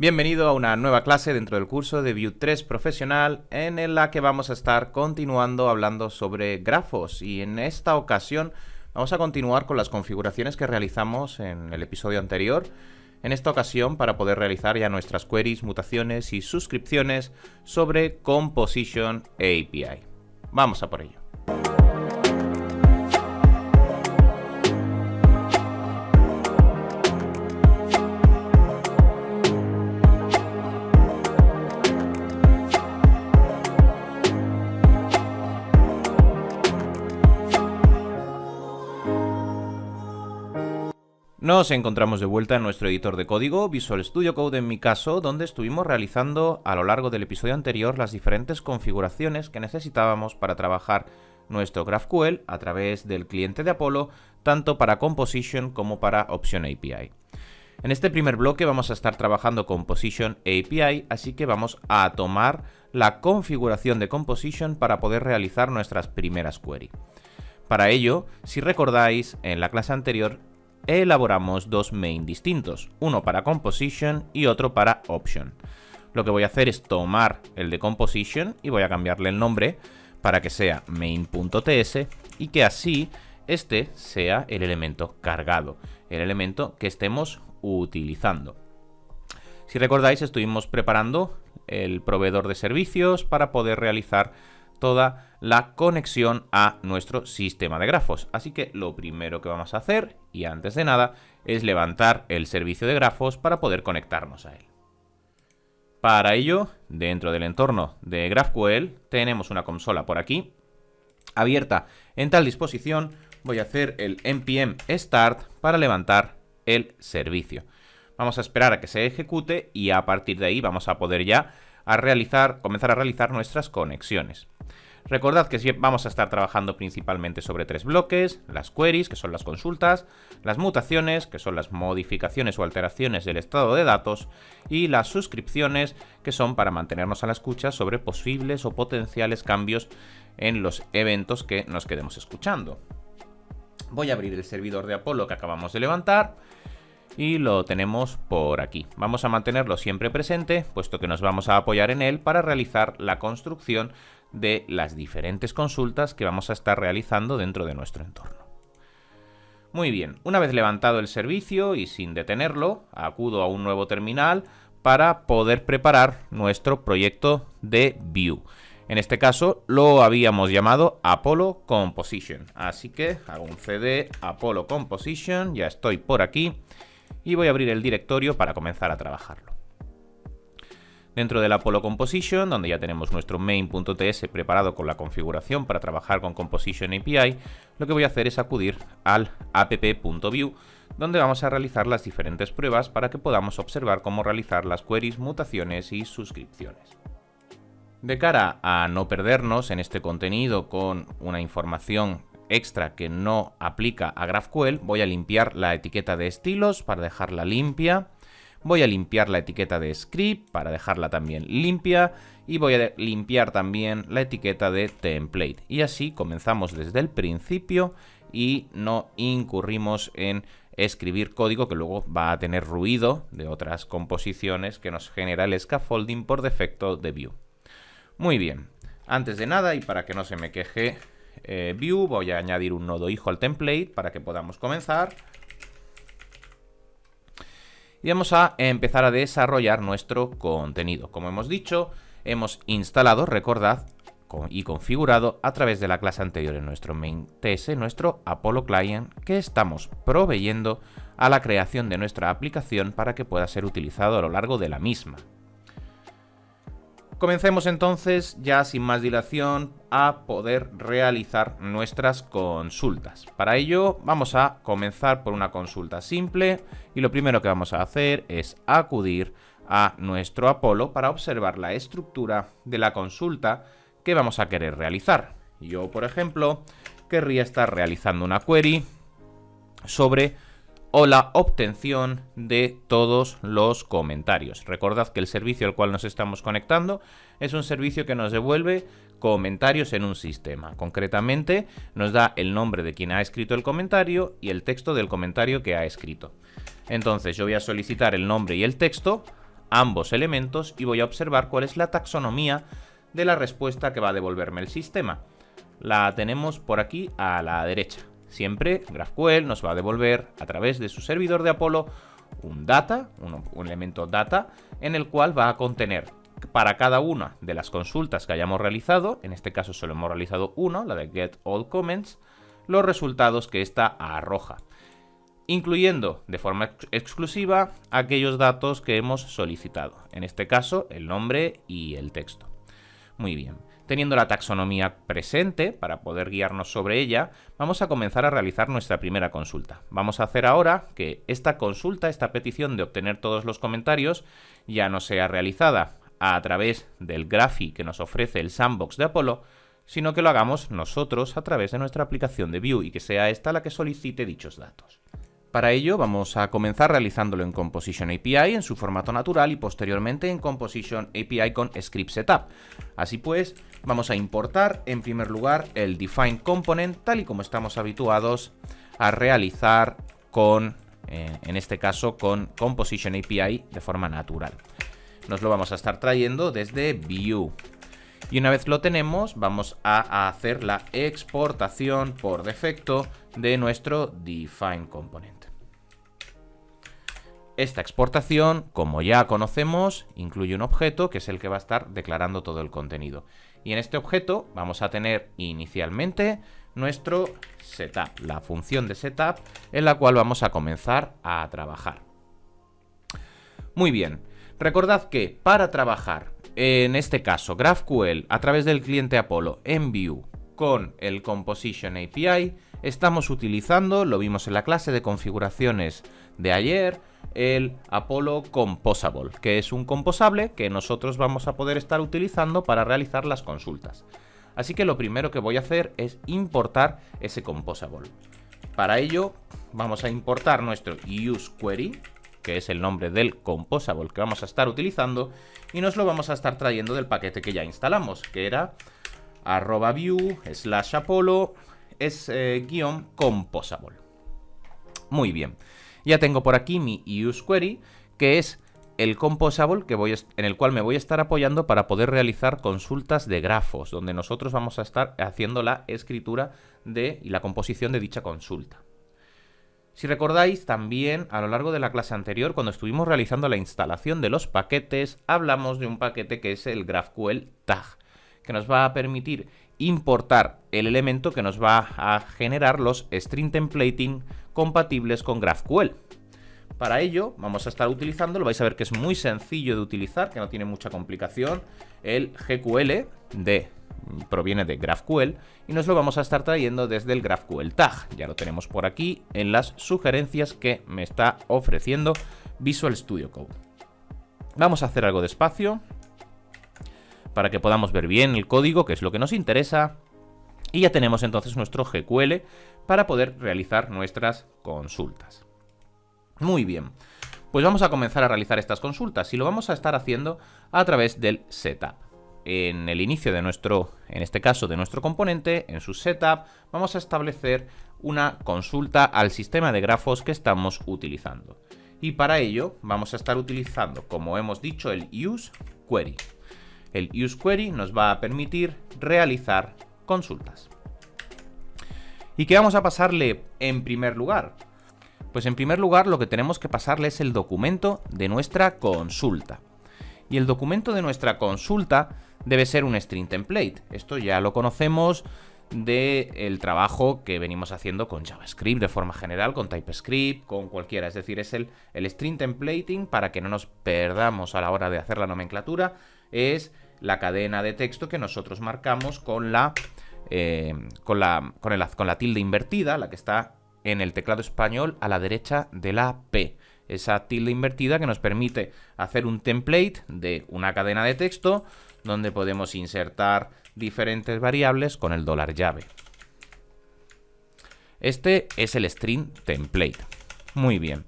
Bienvenido a una nueva clase dentro del curso de Vue 3 Profesional en la que vamos a estar continuando hablando sobre grafos, y en esta ocasión vamos a continuar con las configuraciones que realizamos en el episodio anterior. En esta ocasión, para poder realizar ya nuestras queries, mutaciones y suscripciones sobre Composition API. Vamos a por ello. Nos encontramos de vuelta en nuestro editor de código, Visual Studio Code en mi caso, donde estuvimos realizando a lo largo del episodio anterior las diferentes configuraciones que necesitábamos para trabajar nuestro GraphQL a través del cliente de Apollo, tanto para Composition como para Option API. En este primer bloque vamos a estar trabajando Composition API, así que vamos a tomar la configuración de Composition para poder realizar nuestras primeras queries. Para ello, si recordáis, en la clase anterior elaboramos dos main distintos, uno para Composition y otro para Option. Lo que voy a hacer es tomar el de Composition y voy a cambiarle el nombre para que sea main.ts y que así este sea el elemento cargado, el elemento que estemos utilizando. Si recordáis, estuvimos preparando el proveedor de servicios para poder realizar toda la conexión a nuestro sistema de grafos. Así que lo primero que vamos a hacer, y antes de nada, es levantar el servicio de grafos para poder conectarnos a él. Para ello, dentro del entorno de GraphQL, tenemos una consola por aquí, abierta en tal disposición. Voy a hacer el npm start para levantar el servicio. Vamos a esperar a que se ejecute y a partir de ahí vamos a poder ya comenzar a realizar nuestras conexiones. Recordad que vamos a estar trabajando principalmente sobre tres bloques: las queries, que son las consultas; las mutaciones, que son las modificaciones o alteraciones del estado de datos; y las suscripciones, que son para mantenernos a la escucha sobre posibles o potenciales cambios en los eventos que nos quedemos escuchando. Voy a abrir el servidor de Apollo que acabamos de levantar y lo tenemos por aquí. Vamos a mantenerlo siempre presente, puesto que nos vamos a apoyar en él para realizar la construcción de las diferentes consultas que vamos a estar realizando dentro de nuestro entorno. Muy bien, una vez levantado el servicio y sin detenerlo, acudo a un nuevo terminal para poder preparar nuestro proyecto de Vue. En este caso lo habíamos llamado Apollo Composition, así que hago un cd Apollo Composition, ya estoy por aquí y voy a abrir el directorio para comenzar a trabajarlo. Dentro del Apollo Composition, donde ya tenemos nuestro main.ts preparado con la configuración para trabajar con Composition API, lo que voy a hacer es acudir al app.vue, donde vamos a realizar las diferentes pruebas para que podamos observar cómo realizar las queries, mutaciones y suscripciones. De cara a no perdernos en este contenido con una información extra que no aplica a GraphQL, voy a limpiar la etiqueta de estilos para dejarla limpia. Voy a limpiar la etiqueta de script para dejarla también limpia y voy a limpiar también la etiqueta de template. Y así comenzamos desde el principio y no incurrimos en escribir código que luego va a tener ruido de otras composiciones que nos genera el scaffolding por defecto de Vue. Muy bien, antes de nada y para que no se me queje Vue, voy a añadir un nodo hijo al template para que podamos comenzar. Y vamos a empezar a desarrollar nuestro contenido. Como hemos dicho, hemos instalado, recordad, y configurado a través de la clase anterior en nuestro main.ts, nuestro Apollo Client, que estamos proveyendo a la creación de nuestra aplicación para que pueda ser utilizado a lo largo de la misma. Comencemos entonces, ya sin más dilación, a poder realizar nuestras consultas. Para ello vamos a comenzar por una consulta simple y lo primero que vamos a hacer es acudir a nuestro Apollo para observar la estructura de la consulta que vamos a querer realizar. Yo, por ejemplo, querría estar realizando una query sobre o la obtención de todos los comentarios. Recordad que el servicio al cual nos estamos conectando es un servicio que nos devuelve comentarios en un sistema. Concretamente, nos da el nombre de quien ha escrito el comentario y el texto del comentario que ha escrito. Entonces, yo voy a solicitar el nombre y el texto ambos elementos y voy a observar cuál es la taxonomía de la respuesta que va a devolverme el sistema. La tenemos por aquí a la derecha. Siempre GraphQL nos va a devolver a través de su servidor de Apollo un data, un elemento data, en el cual va a contener para cada una de las consultas que hayamos realizado, en este caso solo hemos realizado uno, la de Get All Comments, los resultados que ésta arroja, incluyendo de forma exclusiva aquellos datos que hemos solicitado, en este caso el nombre y el texto. Muy bien. Teniendo la taxonomía presente para poder guiarnos sobre ella, vamos a comenzar a realizar nuestra primera consulta. Vamos a hacer ahora que esta consulta, esta petición de obtener todos los comentarios, ya no sea realizada a través del Graphy que nos ofrece el sandbox de Apollo, sino que lo hagamos nosotros a través de nuestra aplicación de Vue y que sea esta la que solicite dichos datos. Para ello vamos a comenzar realizándolo en Composition API en su formato natural y posteriormente en Composition API con Script Setup. Así pues, vamos a importar en primer lugar el Define Component tal y como estamos habituados a realizar con, en este caso, con Composition API de forma natural. Nos lo vamos a estar trayendo desde Vue. Y una vez lo tenemos, vamos a hacer la exportación por defecto de nuestro Define Component. Esta exportación, como ya conocemos, incluye un objeto que es el que va a estar declarando todo el contenido. Y en este objeto vamos a tener inicialmente nuestro setup, la función de setup en la cual vamos a comenzar a trabajar. Muy bien, recordad que para trabajar, en este caso GraphQL, a través del cliente Apollo en Vue con el Composition API, estamos utilizando, lo vimos en la clase de configuraciones de ayer, el Apollo Composable, que es un composable que nosotros vamos a poder estar utilizando para realizar las consultas. Así que lo primero que voy a hacer es importar ese composable. Para ello vamos a importar nuestro useQuery, que es el nombre del composable que vamos a estar utilizando, y nos lo vamos a estar trayendo del paquete que ya instalamos, que era @vue/apollo -composable. Muy bien. Ya tengo por aquí mi useQuery, que es el composable en el cual me voy a estar apoyando para poder realizar consultas de grafos, donde nosotros vamos a estar haciendo la escritura y la composición de dicha consulta. Si recordáis, también a lo largo de la clase anterior, cuando estuvimos realizando la instalación de los paquetes, hablamos de un paquete que es el GraphQL Tag, que nos va a permitir importar el elemento que nos va a generar los string templating compatibles con GraphQL. Para ello vamos a estar utilizando, lo vais a ver que es muy sencillo de utilizar, que no tiene mucha complicación, el GQL proviene de GraphQL y nos lo vamos a estar trayendo desde el GraphQL Tag. Ya lo tenemos por aquí en las sugerencias que me está ofreciendo Visual Studio Code. Vamos a hacer algo despacio para que podamos ver bien el código, que es lo que nos interesa. Y ya tenemos entonces nuestro GQL para poder realizar nuestras consultas. Muy bien, pues vamos a comenzar a realizar estas consultas y lo vamos a estar haciendo a través del setup. En el inicio de nuestro, en este caso de nuestro componente, en su setup, vamos a establecer una consulta al sistema de grafos que estamos utilizando. Y para ello vamos a estar utilizando, como hemos dicho, el useQuery. El useQuery nos va a permitir realizar consultas. ¿Y qué vamos a pasarle en primer lugar? Pues en primer lugar lo que tenemos que pasarle es el documento de nuestra consulta. Y el documento de nuestra consulta debe ser un string template. Esto ya lo conocemos del trabajo que venimos haciendo con JavaScript de forma general, con TypeScript, con cualquiera. Es decir, es el string templating, para que no nos perdamos a la hora de hacer la nomenclatura, es la cadena de texto que nosotros marcamos con la tilde invertida, la que está en el teclado español a la derecha de la P. Esa tilde invertida que nos permite hacer un template de una cadena de texto donde podemos insertar diferentes variables con el $llave. Este es el string template. Muy bien.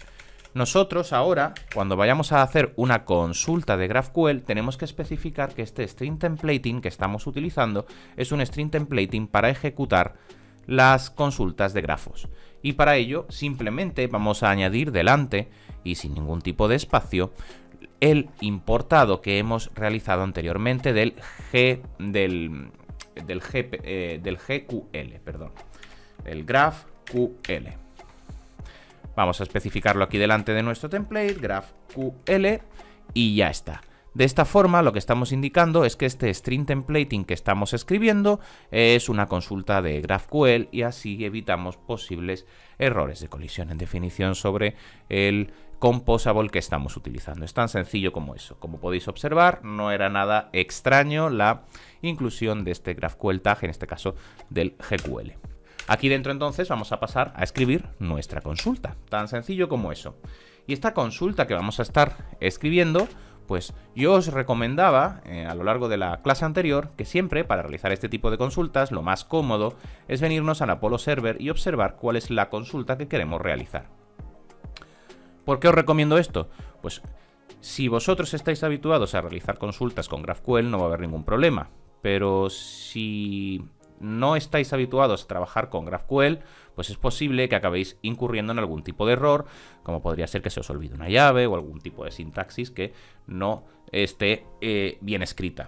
Nosotros ahora, cuando vayamos a hacer una consulta de GraphQL, tenemos que especificar que este string templating que estamos utilizando es un string templating para ejecutar las consultas de grafos. Y para ello simplemente vamos a añadir delante y sin ningún tipo de espacio el importado que hemos realizado anteriormente del GQL, perdón, el GraphQL. Vamos a especificarlo aquí delante de nuestro template, GraphQL, y ya está. De esta forma, lo que estamos indicando es que este string templating que estamos escribiendo es una consulta de GraphQL y así evitamos posibles errores de colisión en definición sobre el composable que estamos utilizando. Es tan sencillo como eso. Como podéis observar, no era nada extraño la inclusión de este GraphQL tag, en este caso del GQL. Aquí dentro entonces vamos a pasar a escribir nuestra consulta. Tan sencillo como eso. Y esta consulta que vamos a estar escribiendo, pues yo os recomendaba a lo largo de la clase anterior que siempre para realizar este tipo de consultas lo más cómodo es venirnos al Apollo Server y observar cuál es la consulta que queremos realizar. ¿Por qué os recomiendo esto? Pues si vosotros estáis habituados a realizar consultas con GraphQL no va a haber ningún problema, pero si no estáis habituados a trabajar con GraphQL, pues es posible que acabéis incurriendo en algún tipo de error, como podría ser que se os olvide una llave o algún tipo de sintaxis que no esté bien escrita.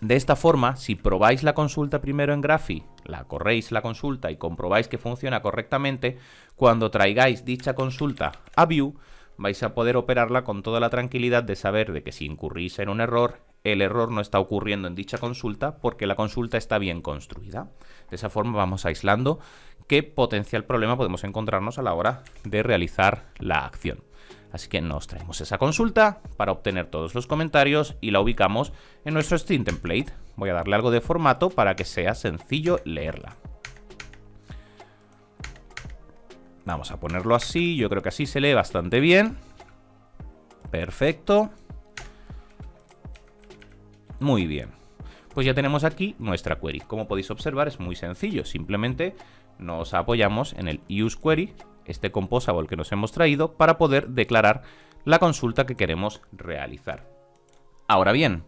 De esta forma, si probáis la consulta primero en Graphy, la corréis la consulta y comprobáis que funciona correctamente, cuando traigáis dicha consulta a Vue, vais a poder operarla con toda la tranquilidad de saber de que si incurrís en un error, el error no está ocurriendo en dicha consulta porque la consulta está bien construida. De esa forma vamos aislando qué potencial problema podemos encontrarnos a la hora de realizar la acción. Así que nos traemos esa consulta para obtener todos los comentarios y la ubicamos en nuestro string template. Voy a darle algo de formato para que sea sencillo leerla. Vamos a ponerlo así, yo creo que así se lee bastante bien. Perfecto. Muy bien. Pues ya tenemos aquí nuestra query. Como podéis observar es muy sencillo, simplemente nos apoyamos en el useQuery, este composable que nos hemos traído, para poder declarar la consulta que queremos realizar. Ahora bien,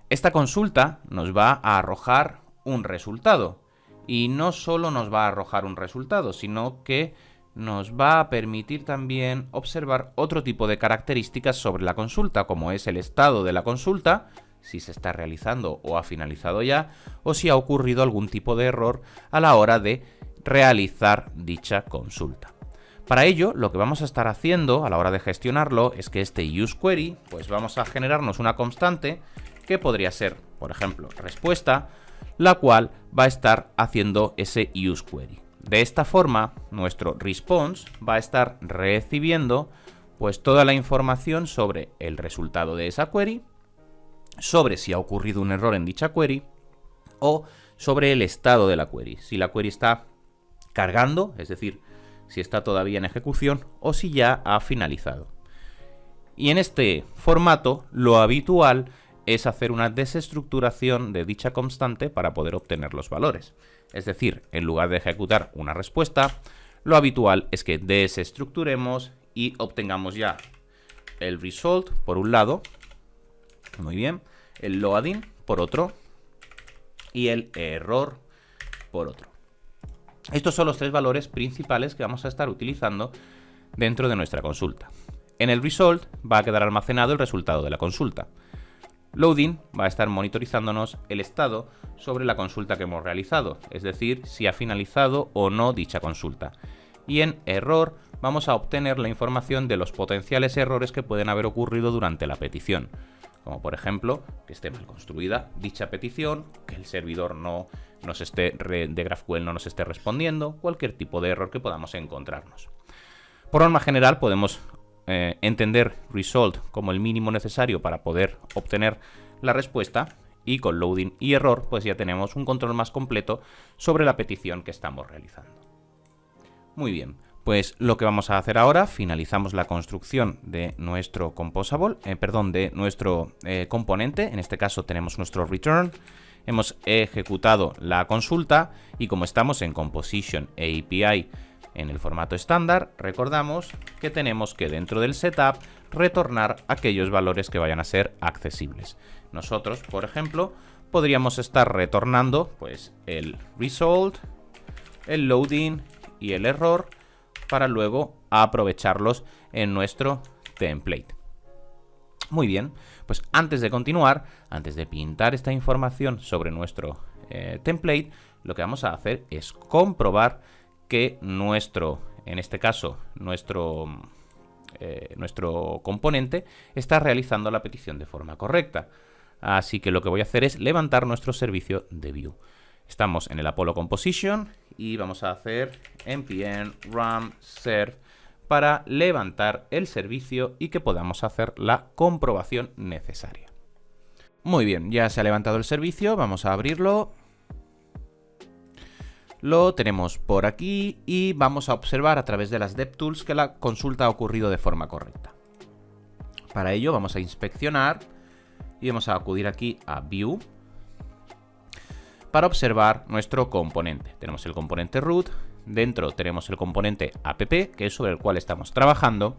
esta consulta nos va a arrojar un resultado. Y no solo nos va a arrojar un resultado, sino que nos va a permitir también observar otro tipo de características sobre la consulta, como es el estado de la consulta, si se está realizando o ha finalizado ya, o si ha ocurrido algún tipo de error a la hora de realizar dicha consulta. Para ello, lo que vamos a estar haciendo a la hora de gestionarlo es que este useQuery, pues vamos a generarnos una constante que podría ser, por ejemplo, respuesta, la cual va a estar haciendo ese useQuery. De esta forma, nuestro response va a estar recibiendo pues toda la información sobre el resultado de esa query, sobre si ha ocurrido un error en dicha query o sobre el estado de la query, si la query está cargando, es decir, si está todavía en ejecución o si ya ha finalizado. Y en este formato lo habitual es hacer una desestructuración de dicha constante para poder obtener los valores. Es decir, en lugar de ejecutar una respuesta, lo habitual es que desestructuremos y obtengamos ya el result por un lado, muy bien, el loading por otro y el error por otro. Estos son los tres valores principales que vamos a estar utilizando dentro de nuestra consulta. En el result va a quedar almacenado el resultado de la consulta. Loading va a estar monitorizándonos el estado sobre la consulta que hemos realizado, es decir, si ha finalizado o no dicha consulta. Y en error vamos a obtener la información de los potenciales errores que pueden haber ocurrido durante la petición, como por ejemplo que esté mal construida dicha petición, que el servidor de GraphQL no nos esté respondiendo, cualquier tipo de error que podamos encontrarnos. Por norma general podemos entender result como el mínimo necesario para poder obtener la respuesta, y con loading y error pues ya tenemos un control más completo sobre la petición que estamos realizando. Muy bien, pues lo que vamos a hacer ahora, finalizamos la construcción de nuestro composable, de nuestro componente. En este caso tenemos nuestro return, hemos ejecutado la consulta y como estamos en Composition API en el formato estándar, recordamos que tenemos que dentro del setup retornar aquellos valores que vayan a ser accesibles. Nosotros, por ejemplo, podríamos estar retornando pues el result, el loading y el error para luego aprovecharlos en nuestro template. Muy bien, pues antes de continuar, antes de pintar esta información sobre nuestro template, lo que vamos a hacer es comprobar que en este caso, nuestro componente está realizando la petición de forma correcta. Así que lo que voy a hacer es levantar nuestro servicio de Vue. Estamos en el Apollo Composition y vamos a hacer npm run serve para levantar el servicio y que podamos hacer la comprobación necesaria. Muy bien, ya se ha levantado el servicio, vamos a abrirlo. Lo tenemos por aquí y vamos a observar a través de las DevTools que la consulta ha ocurrido de forma correcta. Para ello vamos a inspeccionar y vamos a acudir aquí a View para observar nuestro componente. Tenemos el componente root, dentro tenemos el componente app, que es sobre el cual estamos trabajando,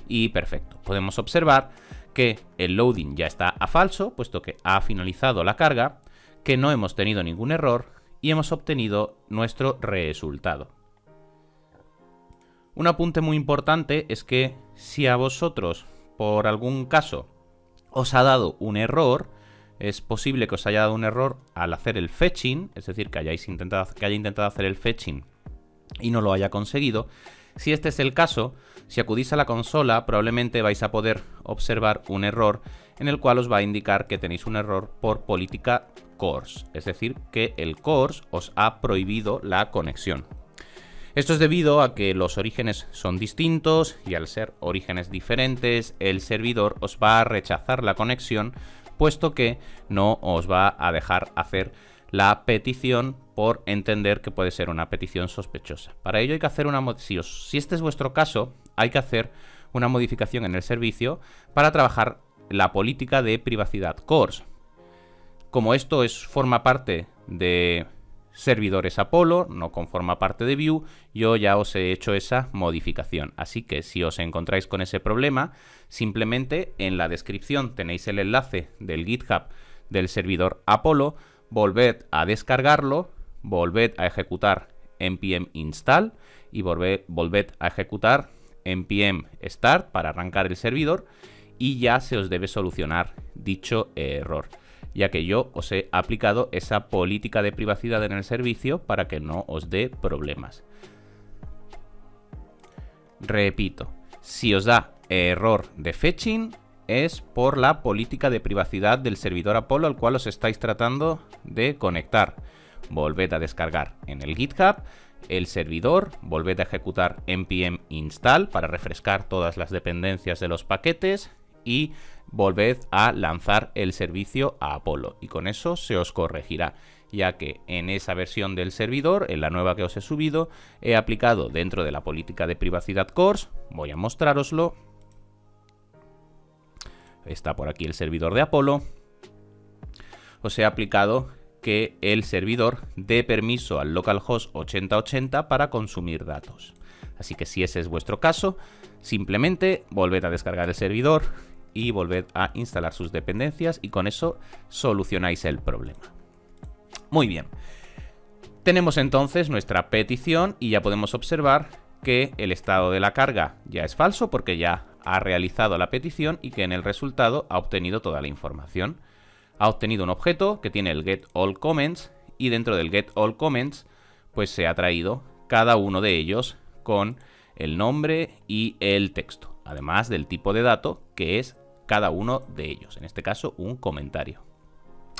y perfecto. Podemos observar que el loading ya está a falso, puesto que ha finalizado la carga, que no hemos tenido ningún error y hemos obtenido nuestro resultado. Un apunte muy importante es que si a vosotros, por algún caso, os ha dado un error, es posible que os haya dado un error al hacer el fetching, es decir, que haya intentado hacer el fetching y no lo haya conseguido. Si este es el caso, si acudís a la consola, probablemente vais a poder observar un error en el cual os va a indicar que tenéis un error por política CORS, es decir, que el CORS os ha prohibido la conexión. Esto es debido a que los orígenes son distintos y al ser orígenes diferentes, el servidor os va a rechazar la conexión, puesto que no os va a dejar hacer la petición por entender que puede ser una petición sospechosa. Para ello hay que hacer si este es vuestro caso, hay que hacer una modificación en el servicio para trabajar la política de privacidad CORS. Como esto forma parte de servidores Apollo, no forma parte de Vue, yo ya os he hecho esa modificación. Así que si os encontráis con ese problema, simplemente en la descripción tenéis el enlace del GitHub del servidor Apollo, volved a descargarlo, volved a ejecutar npm install y volved a ejecutar npm start para arrancar el servidor y ya se os debe solucionar dicho error, ya que yo os he aplicado esa política de privacidad en el servicio para que no os dé problemas. Repito, si os da error de fetching es por la política de privacidad del servidor Apollo al cual os estáis tratando de conectar. Volved a descargar en el GitHub el servidor, volved a ejecutar npm install para refrescar todas las dependencias de los paquetes y volved a lanzar el servicio a Apollo y con eso se os corregirá, ya que en esa versión del servidor, en la nueva que os he subido, he aplicado dentro de la política de privacidad CORS, voy a mostrároslo, está por aquí el servidor de Apollo, os he aplicado que el servidor dé permiso al localhost 8080 para consumir datos. Así que si ese es vuestro caso, simplemente volved a descargar el servidor y volved a instalar sus dependencias y con eso solucionáis el problema. Muy bien. Tenemos entonces nuestra petición y ya podemos observar que el estado de la carga ya es falso porque ya ha realizado la petición y que en el resultado ha obtenido toda la información. Ha obtenido un objeto que tiene el getAllComments y dentro del getAllComments pues se ha traído cada uno de ellos con el nombre y el texto, además del tipo de dato que es cada uno de ellos, en este caso un comentario.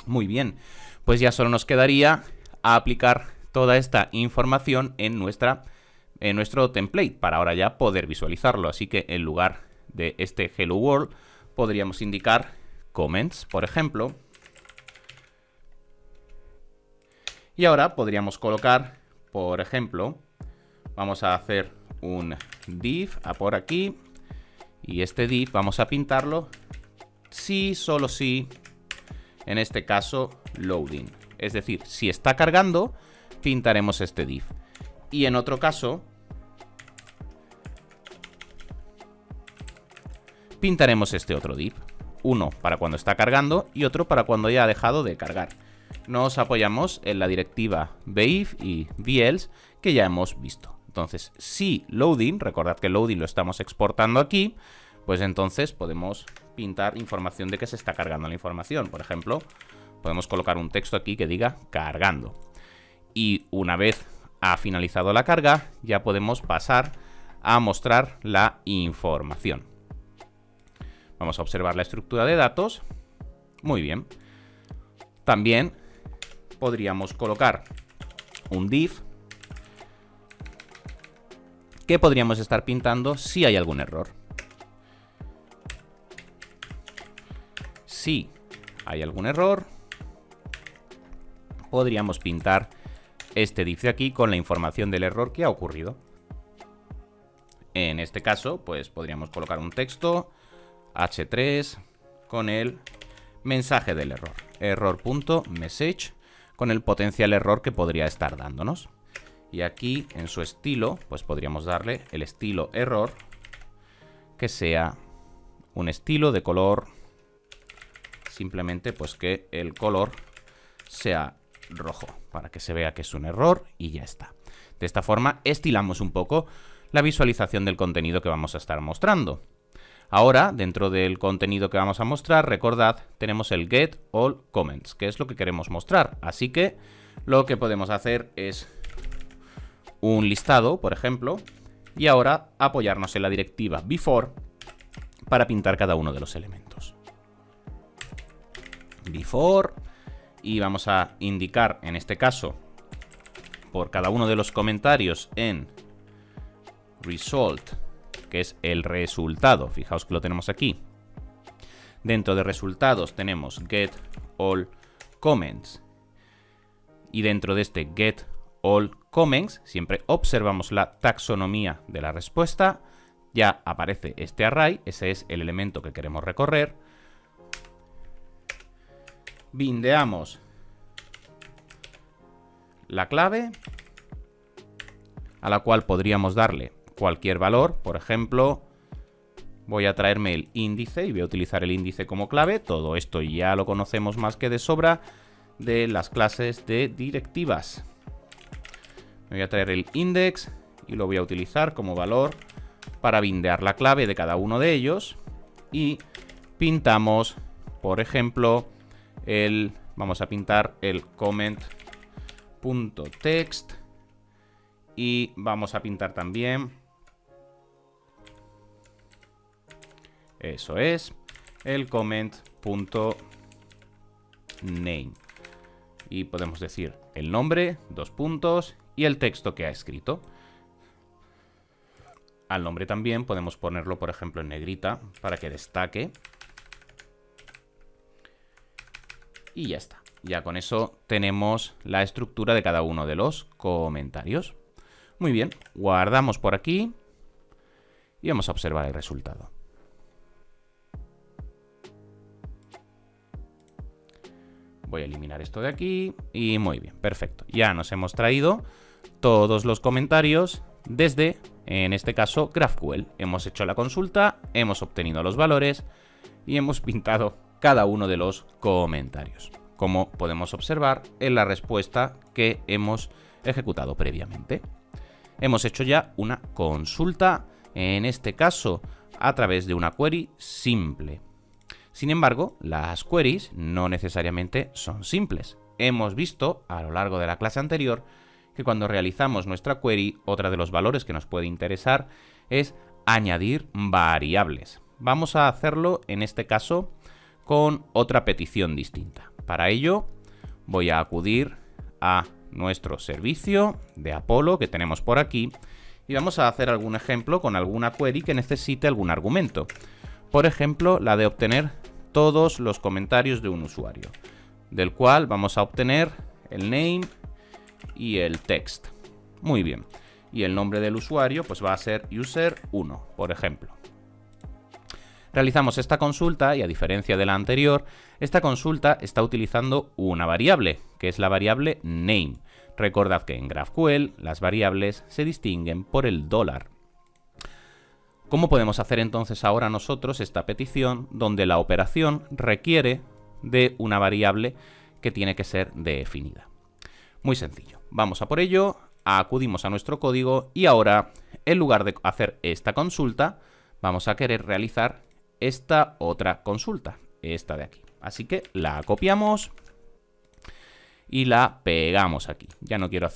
Muy bien, pues ya solo nos quedaría aplicar toda esta información en nuestro template para ahora ya poder visualizarlo, así que en lugar de este Hello World podríamos indicar comments, por ejemplo. Y ahora podríamos colocar, por ejemplo, vamos a hacer un div por aquí. Y este div vamos a pintarlo si, solo si, en este caso, loading. Es decir, si está cargando, pintaremos este div. Y en otro caso, pintaremos este otro div. Uno para cuando está cargando y otro para cuando ya ha dejado de cargar. Nos apoyamos en la directiva beif y velse que ya hemos visto. Entonces, si loading, recordad que loading lo estamos exportando aquí, pues entonces podemos pintar información de que se está cargando la información. Por ejemplo, podemos colocar un texto aquí que diga cargando. Y una vez ha finalizado la carga, ya podemos pasar a mostrar la información. Vamos a observar la estructura de datos. Muy bien. También podríamos colocar un div que podríamos estar pintando si hay algún error. Si hay algún error, podríamos pintar este div de aquí con la información del error que ha ocurrido. En este caso, pues podríamos colocar un texto h3 con el mensaje del error, error.message, con el potencial error que podría estar dándonos. Y aquí en su estilo, pues podríamos darle el estilo error, que sea un estilo de color, simplemente pues que el color sea rojo, para que se vea que es un error y ya está. De esta forma estilamos un poco la visualización del contenido que vamos a estar mostrando. Ahora, dentro del contenido que vamos a mostrar, recordad, tenemos el get all comments, que es lo que queremos mostrar. Así que lo que podemos hacer es un listado, por ejemplo, y ahora apoyarnos en la directiva before para pintar cada uno de los elementos. Before, y vamos a indicar, en este caso, por cada uno de los comentarios en result, que es el resultado. Fijaos que lo tenemos aquí. Dentro de resultados tenemos get all comments. Y dentro de este get all comments, siempre observamos la taxonomía de la respuesta. Ya aparece este array, ese es el elemento que queremos recorrer. Bindeamos la clave, a la cual podríamos darle cualquier valor. Por ejemplo, voy a traerme el índice y voy a utilizar el índice como clave. Todo esto ya lo conocemos más que de sobra de las clases de directivas. Me voy a traer el index y lo voy a utilizar como valor para bindear la clave de cada uno de ellos. Y pintamos, por ejemplo, vamos a pintar el comment.text y vamos a pintar también, eso es, el comment.name. Y podemos decir el nombre, 2 puntos, y el texto que ha escrito. Al nombre también podemos ponerlo, por ejemplo, en negrita para que destaque. Y ya está. Ya con eso tenemos la estructura de cada uno de los comentarios. Muy bien, guardamos por aquí y vamos a observar el resultado. Voy a eliminar esto de aquí y muy bien, perfecto. Ya nos hemos traído todos los comentarios desde, en este caso, GraphQL. Hemos hecho la consulta, hemos obtenido los valores y hemos pintado cada uno de los comentarios, como podemos observar en la respuesta que hemos ejecutado previamente. Hemos hecho ya una consulta, en este caso a través de una query simple. Sin embargo, las queries no necesariamente son simples. Hemos visto a lo largo de la clase anterior que cuando realizamos nuestra query, otro de los valores que nos puede interesar es añadir variables. Vamos a hacerlo en este caso con otra petición distinta. Para ello voy a acudir a nuestro servicio de Apollo que tenemos por aquí y vamos a hacer algún ejemplo con alguna query que necesite algún argumento. Por ejemplo, la de obtener todos los comentarios de un usuario, del cual vamos a obtener el name y el text. Muy bien. Y el nombre del usuario pues va a ser user1, por ejemplo. Realizamos esta consulta y a diferencia de la anterior, esta consulta está utilizando una variable, que es la variable name. Recordad que en GraphQL las variables se distinguen por el $. ¿Cómo podemos hacer entonces ahora nosotros esta petición donde la operación requiere de una variable que tiene que ser definida? Muy sencillo. Vamos a por ello, acudimos a nuestro código y ahora, en lugar de hacer esta consulta, vamos a querer realizar esta otra consulta, esta de aquí. Así que la copiamos y la pegamos aquí. Ya no quiero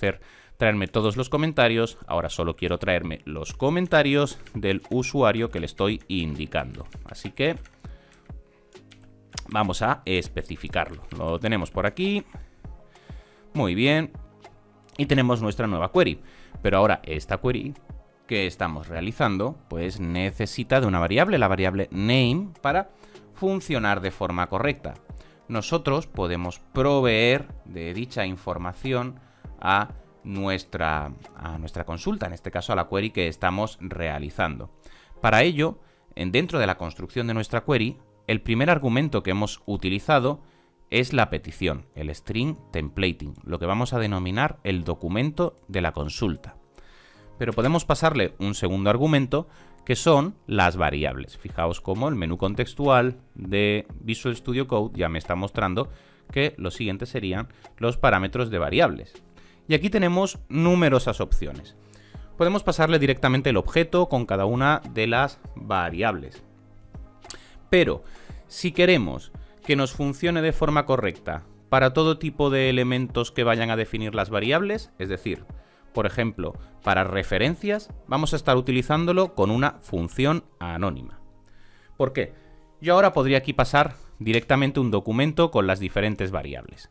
traerme todos los comentarios, ahora solo quiero traerme los comentarios del usuario que le estoy indicando. Así que vamos a especificarlo. Lo tenemos por aquí. Muy bien. Y tenemos nuestra nueva query. Pero ahora esta query que estamos realizando, pues necesita de una variable, la variable name, para funcionar de forma correcta. Nosotros podemos proveer de dicha información a nuestra consulta, en este caso a la query que estamos realizando. Para ello, dentro de la construcción de nuestra query, el primer argumento que hemos utilizado es la petición, el string templating, lo que vamos a denominar el documento de la consulta. Pero podemos pasarle un segundo argumento, que son las variables. Fijaos cómo el menú contextual de Visual Studio Code ya me está mostrando que los siguientes serían los parámetros de variables. Y aquí tenemos numerosas opciones. Podemos pasarle directamente el objeto con cada una de las variables. Pero si queremos que nos funcione de forma correcta para todo tipo de elementos que vayan a definir las variables, es decir, por ejemplo, para referencias, vamos a estar utilizándolo con una función anónima. ¿Por qué? Yo ahora podría aquí pasar directamente un documento con las diferentes variables.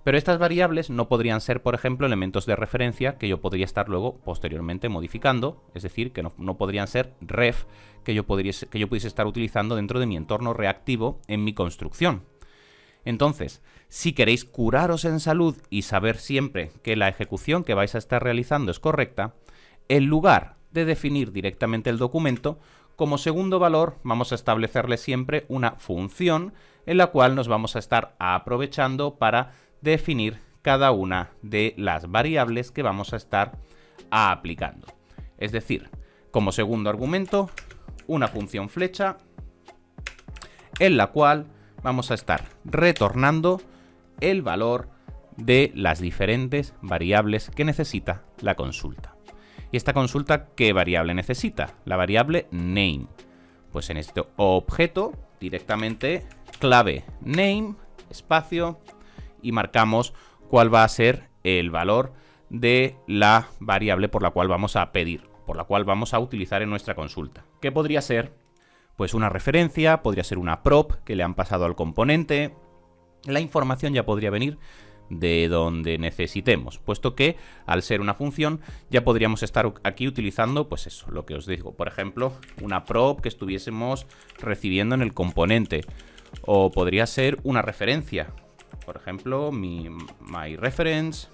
Pero estas variables no podrían ser, por ejemplo, elementos de referencia que yo podría estar luego posteriormente modificando, es decir, que no podrían ser ref que yo pudiese estar utilizando dentro de mi entorno reactivo en mi construcción. Entonces, si queréis curaros en salud y saber siempre que la ejecución que vais a estar realizando es correcta, en lugar de definir directamente el documento, como segundo valor vamos a establecerle siempre una función en la cual nos vamos a estar aprovechando para definir cada una de las variables que vamos a estar aplicando. Es decir, como segundo argumento, una función flecha en la cual vamos a estar retornando el valor de las diferentes variables que necesita la consulta. ¿Y esta consulta qué variable necesita? La variable name. Pues en este objeto directamente clave name, espacio, y marcamos cuál va a ser el valor de la variable por la cual vamos a pedir, por la cual vamos a utilizar en nuestra consulta. ¿Qué podría ser? Pues una referencia, podría ser una prop que le han pasado al componente. La información ya podría venir de donde necesitemos, puesto que al ser una función ya podríamos estar aquí utilizando, pues eso, lo que os digo, por ejemplo, una prop que estuviésemos recibiendo en el componente, o podría ser una referencia, por ejemplo, my reference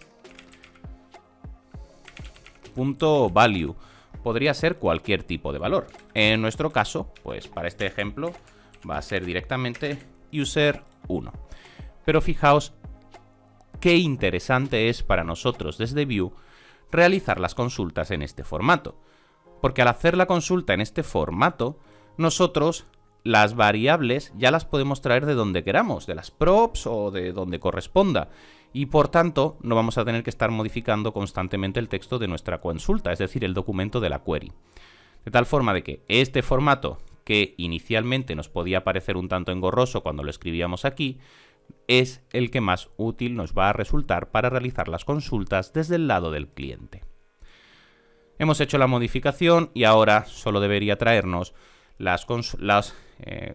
.value. Podría ser cualquier tipo de valor. En nuestro caso, pues para este ejemplo va a ser directamente user1. Pero fijaos qué interesante es para nosotros desde Vue realizar las consultas en este formato. Porque al hacer la consulta en este formato, nosotros las variables ya las podemos traer de donde queramos, de las props o de donde corresponda. Y por tanto, no vamos a tener que estar modificando constantemente el texto de nuestra consulta, es decir, el documento de la query. De tal forma de que este formato, que inicialmente nos podía parecer un tanto engorroso cuando lo escribíamos aquí, es el que más útil nos va a resultar para realizar las consultas desde el lado del cliente. Hemos hecho la modificación y ahora solo debería traernos los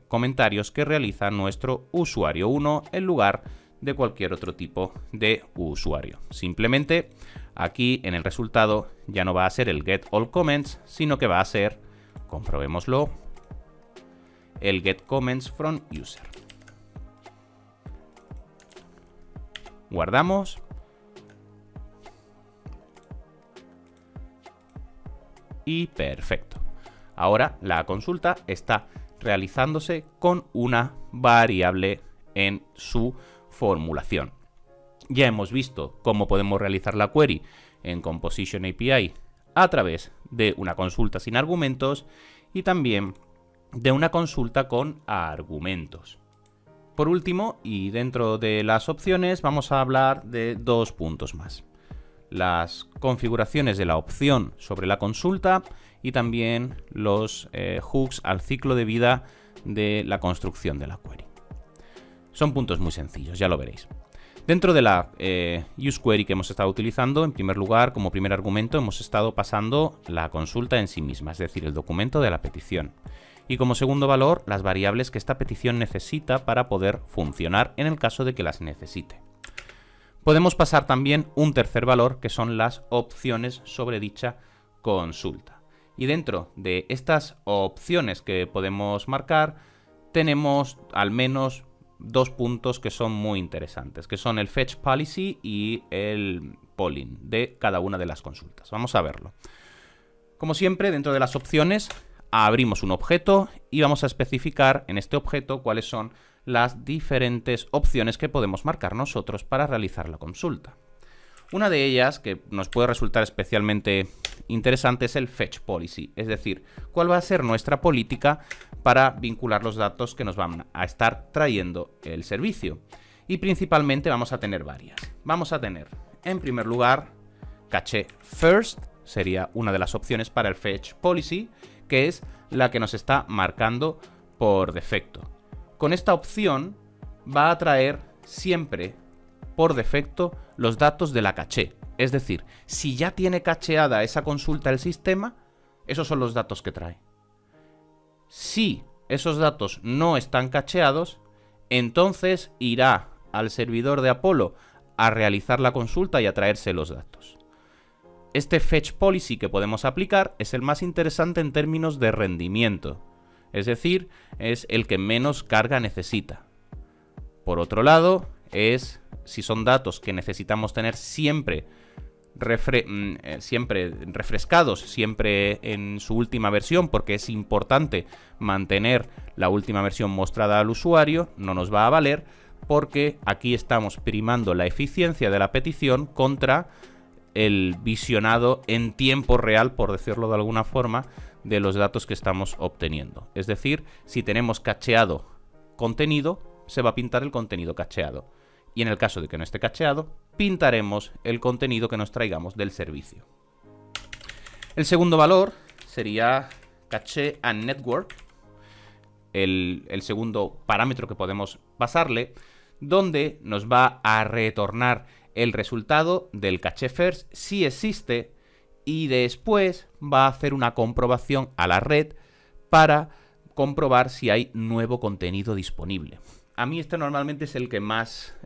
comentarios que realiza nuestro usuario 1 en lugar de cualquier otro tipo de usuario. Simplemente aquí en el resultado ya no va a ser el get all comments, sino que va a ser, comprobémoslo, el get comments from user. Guardamos. Y perfecto. Ahora la consulta está realizándose con una variable en su formulación. Ya hemos visto cómo podemos realizar la query en Composition API a través de una consulta sin argumentos y también de una consulta con argumentos. Por último, y dentro de las opciones, vamos a hablar de dos puntos más: las configuraciones de la opción sobre la consulta y también los hooks al ciclo de vida de la construcción de la query. Son puntos muy sencillos, ya lo veréis. Dentro de la useQuery que hemos estado utilizando, en primer lugar, como primer argumento, hemos estado pasando la consulta en sí misma, es decir, el documento de la petición. Y como segundo valor, las variables que esta petición necesita para poder funcionar en el caso de que las necesite. Podemos pasar también un tercer valor, que son las opciones sobre dicha consulta. Y dentro de estas opciones que podemos marcar, tenemos al menos dos puntos que son muy interesantes, que son el Fetch Policy y el Polling de cada una de las consultas. Vamos a verlo. Como siempre, dentro de las opciones, abrimos un objeto y vamos a especificar en este objeto cuáles son las diferentes opciones que podemos marcar nosotros para realizar la consulta. Una de ellas, que nos puede resultar especialmente interesante, es el Fetch Policy, es decir, cuál va a ser nuestra política para vincular los datos que nos van a estar trayendo el servicio. Y principalmente vamos a tener varias. Vamos a tener, en primer lugar, Cache First, sería una de las opciones para el Fetch Policy, que es la que nos está marcando por defecto. Con esta opción va a traer siempre por defecto los datos de la caché. Es decir, si ya tiene cacheada esa consulta el sistema, esos son los datos que trae. Si esos datos no están cacheados, entonces irá al servidor de Apollo a realizar la consulta y a traerse los datos. Este Fetch Policy que podemos aplicar es el más interesante en términos de rendimiento. Es decir, es el que menos carga necesita. Por otro lado, si son datos que necesitamos tener siempre refrescados, siempre en su última versión, porque es importante mantener la última versión mostrada al usuario, no nos va a valer, porque aquí estamos primando la eficiencia de la petición contra el visionado en tiempo real, por decirlo de alguna forma, de los datos que estamos obteniendo. Es decir, si tenemos cacheado contenido, se va a pintar el contenido cacheado. Y en el caso de que no esté cacheado, pintaremos el contenido que nos traigamos del servicio. El segundo valor sería Cache and Network, el segundo parámetro que podemos pasarle, donde nos va a retornar el resultado del Cache First si existe, y después va a hacer una comprobación a la red para comprobar si hay nuevo contenido disponible. A mí este normalmente es el que más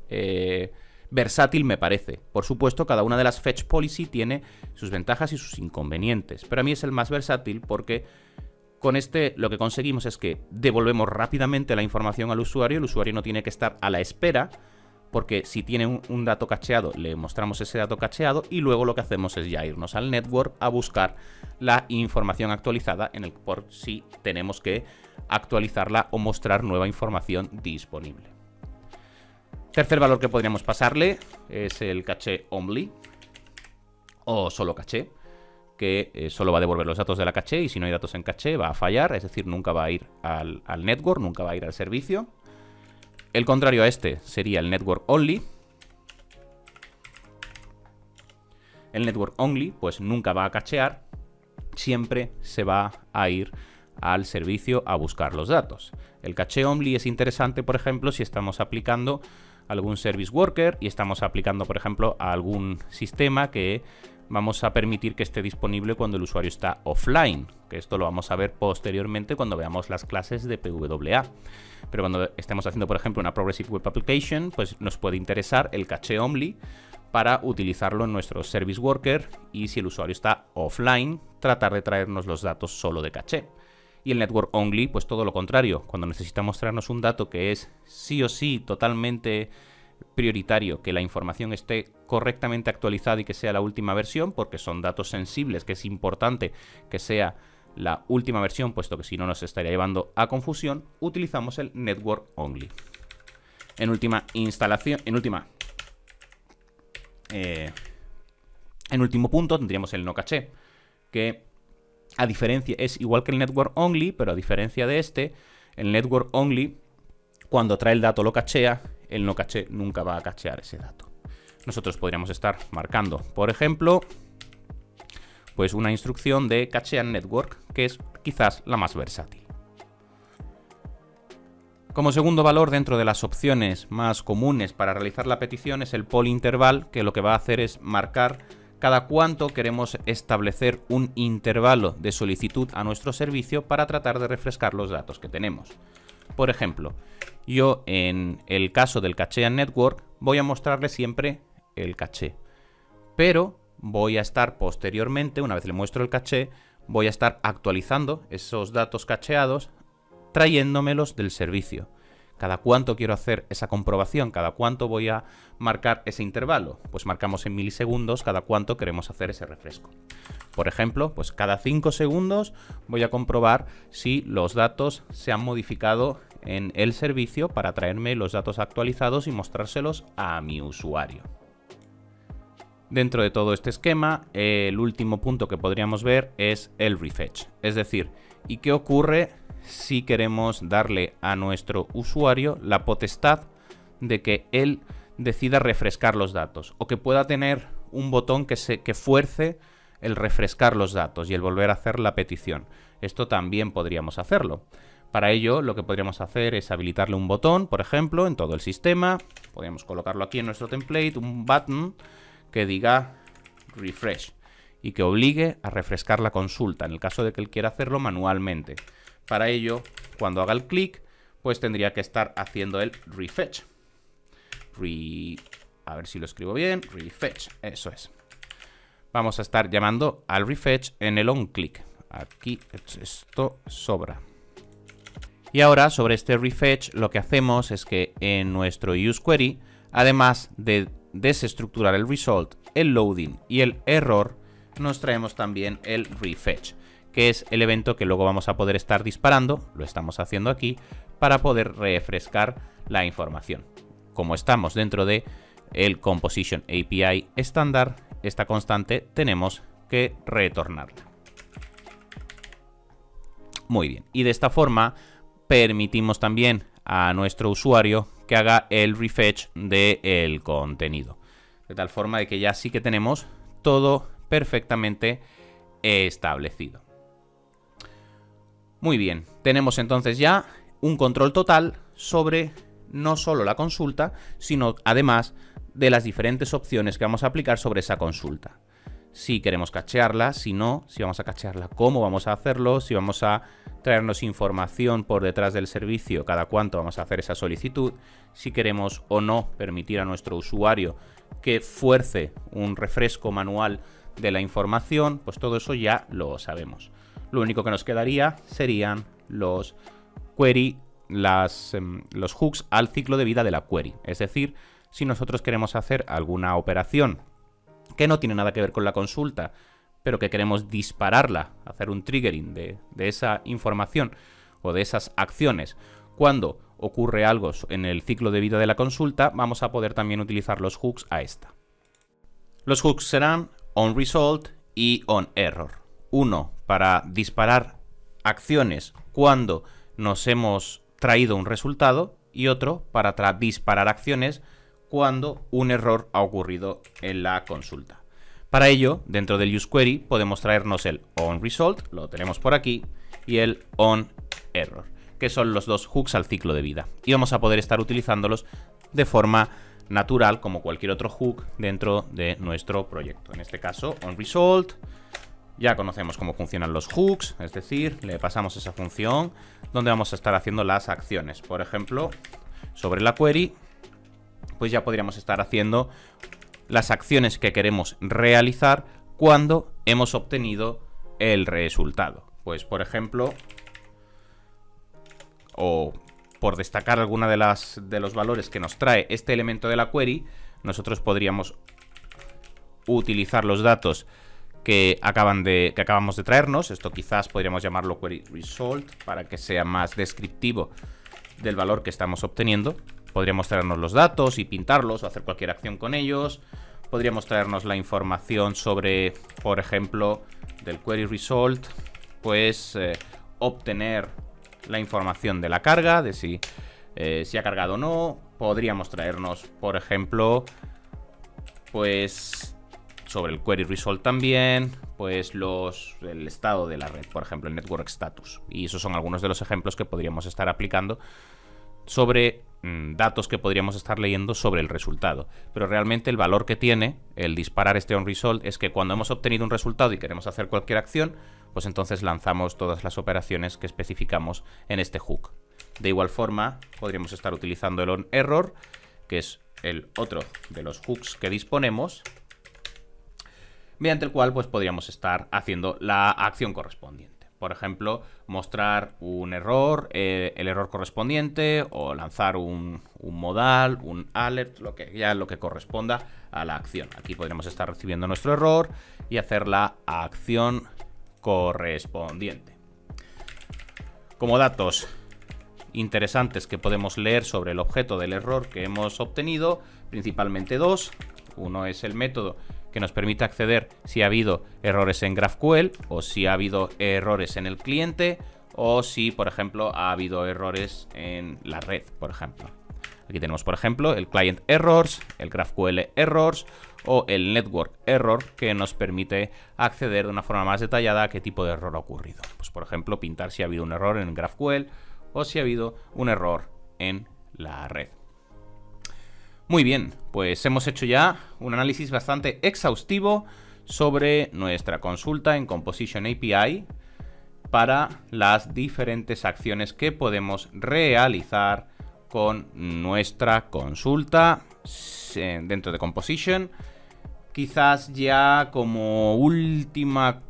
versátil me parece. Por supuesto, cada una de las Fetch Policy tiene sus ventajas y sus inconvenientes, pero a mí es el más versátil porque con este lo que conseguimos es que devolvemos rápidamente la información al usuario. El usuario no tiene que estar a la espera, porque si tiene un dato cacheado, le mostramos ese dato cacheado y luego lo que hacemos es ya irnos al network a buscar la información actualizada por si tenemos que actualizarla o mostrar nueva información disponible. Tercer valor que podríamos pasarle es el Cache Only o solo caché, que solo va a devolver los datos de la caché, y si no hay datos en caché va a fallar, es decir, nunca va a ir al network, nunca va a ir al servicio. El contrario a este sería el Network Only. El Network Only pues nunca va a cachear, siempre se va a ir al servicio a buscar los datos. El Cache Only es interesante, por ejemplo, si estamos aplicando algún service worker y estamos aplicando, por ejemplo, a algún sistema que vamos a permitir que esté disponible cuando el usuario está offline, que esto lo vamos a ver posteriormente cuando veamos las clases de PWA. Pero cuando estemos haciendo, por ejemplo, una Progressive Web Application, pues nos puede interesar el Cache Only para utilizarlo en nuestro Service Worker, y si el usuario está offline, tratar de traernos los datos solo de caché. Y el Network Only, pues todo lo contrario, cuando necesitamos traernos un dato que es sí o sí totalmente prioritario, que la información esté correctamente actualizada y que sea la última versión, porque son datos sensibles, que es importante que sea la última versión, puesto que si no nos estaría llevando a confusión, utilizamos el Network Only. En último punto tendríamos el no caché, que a diferencia es igual que el Network Only, pero a diferencia de este, el Network Only, cuando trae el dato lo cachea, el no caché nunca va a cachear ese dato. Nosotros podríamos estar marcando, por ejemplo, pues una instrucción de Cache and Network, que es quizás la más versátil. Como segundo valor dentro de las opciones más comunes para realizar la petición es el poll interval, que lo que va a hacer es marcar cada cuánto queremos establecer un intervalo de solicitud a nuestro servicio para tratar de refrescar los datos que tenemos. Por ejemplo, yo en el caso del caché and network voy a mostrarle siempre el caché, pero voy a estar posteriormente, una vez le muestro el caché, voy a estar actualizando esos datos cacheados, trayéndomelos del servicio. ¿Cada cuánto quiero hacer esa comprobación? ¿Cada cuánto voy a marcar ese intervalo? Pues marcamos en milisegundos cada cuánto queremos hacer ese refresco. Por ejemplo, pues cada 5 segundos voy a comprobar si los datos se han modificado en el servicio para traerme los datos actualizados y mostrárselos a mi usuario. Dentro de todo este esquema, el último punto que podríamos ver es el refetch. Es decir, ¿y qué ocurre si queremos darle a nuestro usuario la potestad de que él decida refrescar los datos, o que pueda tener un botón que fuerce el refrescar los datos y el volver a hacer la petición? Esto también podríamos hacerlo. Para ello, lo que podríamos hacer es habilitarle un botón, por ejemplo, en todo el sistema. Podríamos colocarlo aquí en nuestro template, un button que diga refresh y que obligue a refrescar la consulta en el caso de que él quiera hacerlo manualmente. Para ello, cuando haga el clic, pues tendría que estar haciendo el refetch. A ver si lo escribo bien. Refetch, eso es. Vamos a estar llamando al refetch en el onClick. Aquí esto sobra. Y ahora, sobre este refetch, lo que hacemos es que en nuestro useQuery, además de desestructurar el result, el loading y el error, nos traemos también el refetch, que es el evento que luego vamos a poder estar disparando, lo estamos haciendo aquí, para poder refrescar la información. Como estamos dentro de el Composition API estándar, esta constante tenemos que retornarla. Muy bien, y de esta forma permitimos también a nuestro usuario que haga el refetch del contenido. De tal forma de que ya sí que tenemos todo perfectamente establecido. Muy bien, tenemos entonces ya un control total sobre no solo la consulta, sino además de las diferentes opciones que vamos a aplicar sobre esa consulta. Si queremos cachearla, si no, si vamos a cachearla, cómo vamos a hacerlo, si vamos a traernos información por detrás del servicio, cada cuánto vamos a hacer esa solicitud, si queremos o no permitir a nuestro usuario que fuerce un refresco manual de la información, pues todo eso ya lo sabemos. Lo único que nos quedaría serían los los hooks al ciclo de vida de la query. Es decir, si nosotros queremos hacer alguna operación que no tiene nada que ver con la consulta, pero que queremos dispararla, hacer un triggering de esa información o de esas acciones cuando ocurre algo en el ciclo de vida de la consulta, vamos a poder también utilizar los hooks a esta. Los hooks serán onResult y onError. Uno para disparar acciones cuando nos hemos traído un resultado y otro para disparar acciones cuando un error ha ocurrido en la consulta. Para ello, dentro del useQuery podemos traernos el onResult, lo tenemos por aquí, y el onError, que son los dos hooks al ciclo de vida. Y vamos a poder estar utilizándolos de forma natural, como cualquier otro hook dentro de nuestro proyecto. En este caso, onResult. Ya conocemos cómo funcionan los hooks, es decir, le pasamos esa función donde vamos a estar haciendo las acciones. Por ejemplo, sobre la query, pues ya podríamos estar haciendo las acciones que queremos realizar cuando hemos obtenido el resultado. Pues, por ejemplo, o por destacar alguna de los valores que nos trae este elemento de la query, nosotros podríamos utilizar los datos que acabamos de traernos. Esto quizás podríamos llamarlo query result para que sea más descriptivo del valor que estamos obteniendo. Podríamos traernos los datos y pintarlos o hacer cualquier acción con ellos. Podríamos traernos la información sobre, por ejemplo, del query result, pues obtener la información de la carga, de si ha cargado o no. Podríamos traernos, por ejemplo, pues sobre el query result también, pues el estado de la red, por ejemplo, el network status. Y esos son algunos de los ejemplos que podríamos estar aplicando sobre datos que podríamos estar leyendo sobre el resultado. Pero realmente el valor que tiene el disparar este onResult es que cuando hemos obtenido un resultado y queremos hacer cualquier acción, pues entonces lanzamos todas las operaciones que especificamos en este hook. De igual forma, podríamos estar utilizando el onError, que es el otro de los hooks que disponemos, mediante el cual pues podríamos estar haciendo la acción correspondiente. Por ejemplo, mostrar un error, el error correspondiente, o lanzar un modal, un alert, lo que corresponda a la acción. Aquí podríamos estar recibiendo nuestro error y hacer la acción correspondiente. Como datos interesantes que podemos leer sobre el objeto del error que hemos obtenido, principalmente dos. Uno es el método que nos permite acceder si ha habido errores en GraphQL o si ha habido errores en el cliente o si, por ejemplo, ha habido errores en la red, por ejemplo. Aquí tenemos, por ejemplo, el Client Errors, el GraphQL Errors o el Network Error, que nos permite acceder de una forma más detallada a qué tipo de error ha ocurrido. Pues, por ejemplo, pintar si ha habido un error en GraphQL o si ha habido un error en la red. Muy bien, pues hemos hecho ya un análisis bastante exhaustivo sobre nuestra consulta en Composition API para las diferentes acciones que podemos realizar con nuestra consulta dentro de Composition. Quizás ya como último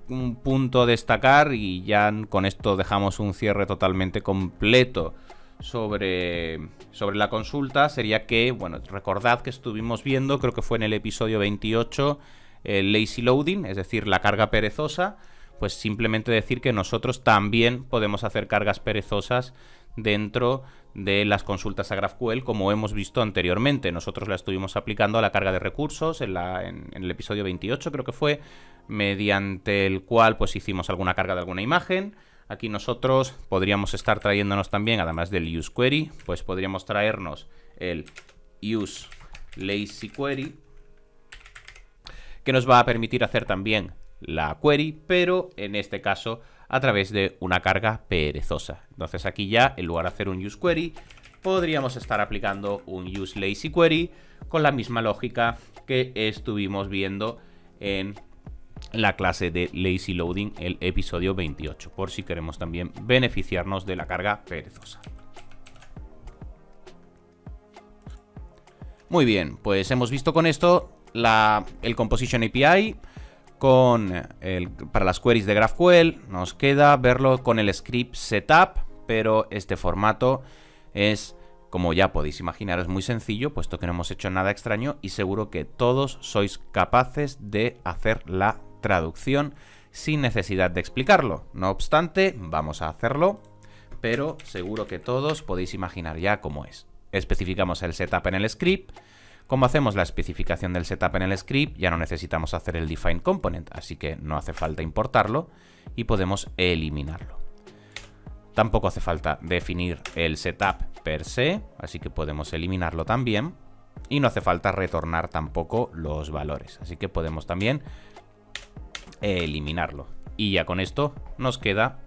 punto a destacar, y ya con esto dejamos un cierre totalmente completo sobre la consulta, sería que, bueno, recordad que estuvimos viendo, creo que fue en el episodio 28, el lazy loading, es decir, la carga perezosa. Pues simplemente decir que nosotros también podemos hacer cargas perezosas dentro de las consultas a GraphQL, como hemos visto anteriormente. Nosotros la estuvimos aplicando a la carga de recursos en el episodio 28, creo que fue, mediante el cual pues hicimos alguna carga de alguna imagen. Aquí nosotros podríamos estar trayéndonos también, además del useQuery, pues podríamos traernos el useLazyQuery, que nos va a permitir hacer también la query, pero en este caso a través de una carga perezosa. Entonces aquí ya, en lugar de hacer un useQuery, podríamos estar aplicando un useLazyQuery con la misma lógica que estuvimos viendo en la clase de lazy loading, el episodio 28, por si queremos también beneficiarnos de la carga perezosa. Muy bien, pues hemos visto con esto el Composition API para las queries de GraphQL. Nos queda verlo con el script setup, pero este formato es, como ya podéis imaginar, es muy sencillo, puesto que no hemos hecho nada extraño y seguro que todos sois capaces de hacer la traducción sin necesidad de explicarlo. No obstante, vamos a hacerlo, pero seguro que todos podéis imaginar ya cómo es. Especificamos el setup en el script. Como hacemos la especificación del setup en el script, ya no necesitamos hacer el define component, así que no hace falta importarlo y podemos eliminarlo. Tampoco hace falta definir el setup per se, así que podemos eliminarlo también. Y no hace falta retornar tampoco los valores, así que podemos también eliminarlo. Y ya con esto nos queda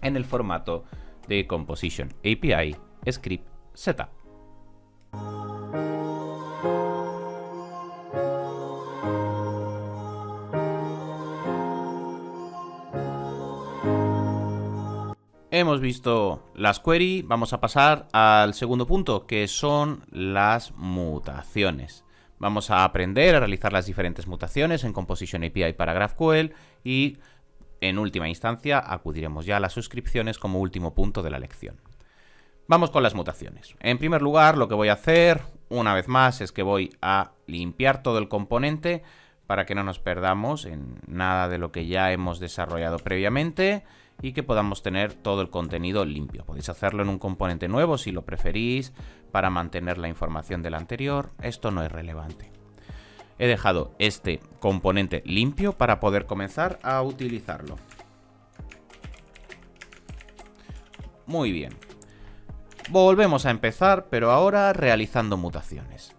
en el formato de Composition API Script Setup. Hemos visto las query, vamos a pasar al segundo punto, que son las mutaciones. Vamos a aprender a realizar las diferentes mutaciones en Composition API para GraphQL y, en última instancia, acudiremos ya a las suscripciones como último punto de la lección. Vamos con las mutaciones. En primer lugar, lo que voy a hacer, una vez más, es que voy a limpiar todo el componente para que no nos perdamos en nada de lo que ya hemos desarrollado previamente y que podamos tener todo el contenido limpio. Podéis hacerlo en un componente nuevo si lo preferís, para mantener la información del anterior. Esto no es relevante. He dejado este componente limpio para poder comenzar a utilizarlo. Muy bien. Volvemos a empezar, pero ahora realizando mutaciones.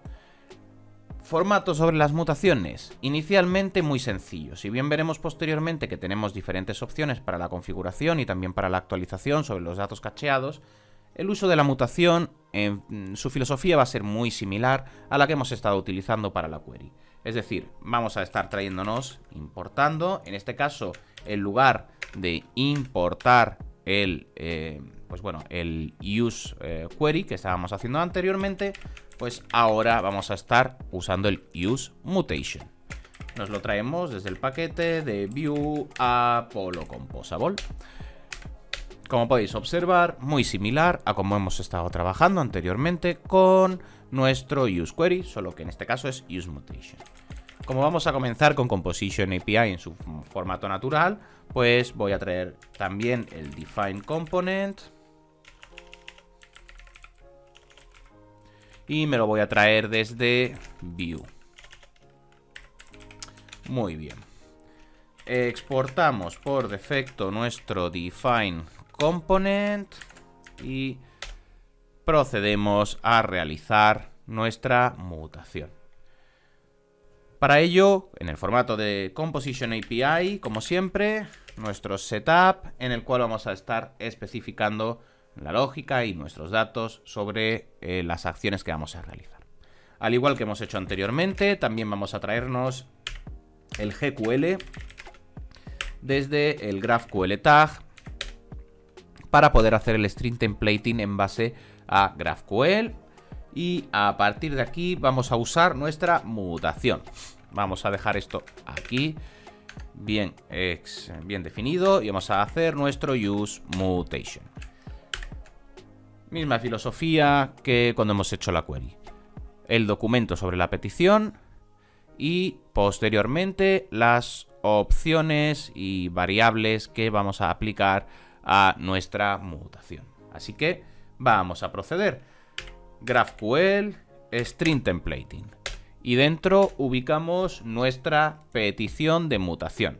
Formato sobre las mutaciones. Inicialmente muy sencillo. Si bien veremos posteriormente que tenemos diferentes opciones para la configuración y también para la actualización sobre los datos cacheados, El uso de la mutación en su filosofía va a ser muy similar a la que hemos estado utilizando para la query. Es decir, vamos a estar importando, en este caso, en lugar de importar el use query que estábamos haciendo anteriormente, pues ahora vamos a estar usando el use mutation. Nos lo traemos desde el paquete de Vue Apollo Composable. Como podéis observar, muy similar a como hemos estado trabajando anteriormente con nuestro useQuery, solo que en este caso es useMutation. Como vamos a comenzar con Composition API en su formato natural, pues voy a traer también el defineComponent y me lo voy a traer desde Vue. Muy bien. Exportamos por defecto nuestro defineComponent y procedemos a realizar nuestra mutación. Para ello, en el formato de Composition API, como siempre, nuestro setup en el cual vamos a estar especificando la lógica y nuestros datos sobre las acciones que vamos a realizar. Al igual que hemos hecho anteriormente, también vamos a traernos el GQL desde el GraphQL tag para poder hacer el string templating en base a GraphQL. Y a partir de aquí vamos a usar nuestra mutación. Vamos a dejar esto aquí bien definido y vamos a hacer nuestro useMutation. Misma filosofía que cuando hemos hecho la query. El documento sobre la petición y posteriormente las opciones y variables que vamos a aplicar a nuestra mutación. Así que vamos a proceder. GraphQL, string templating. Y dentro ubicamos nuestra petición de mutación.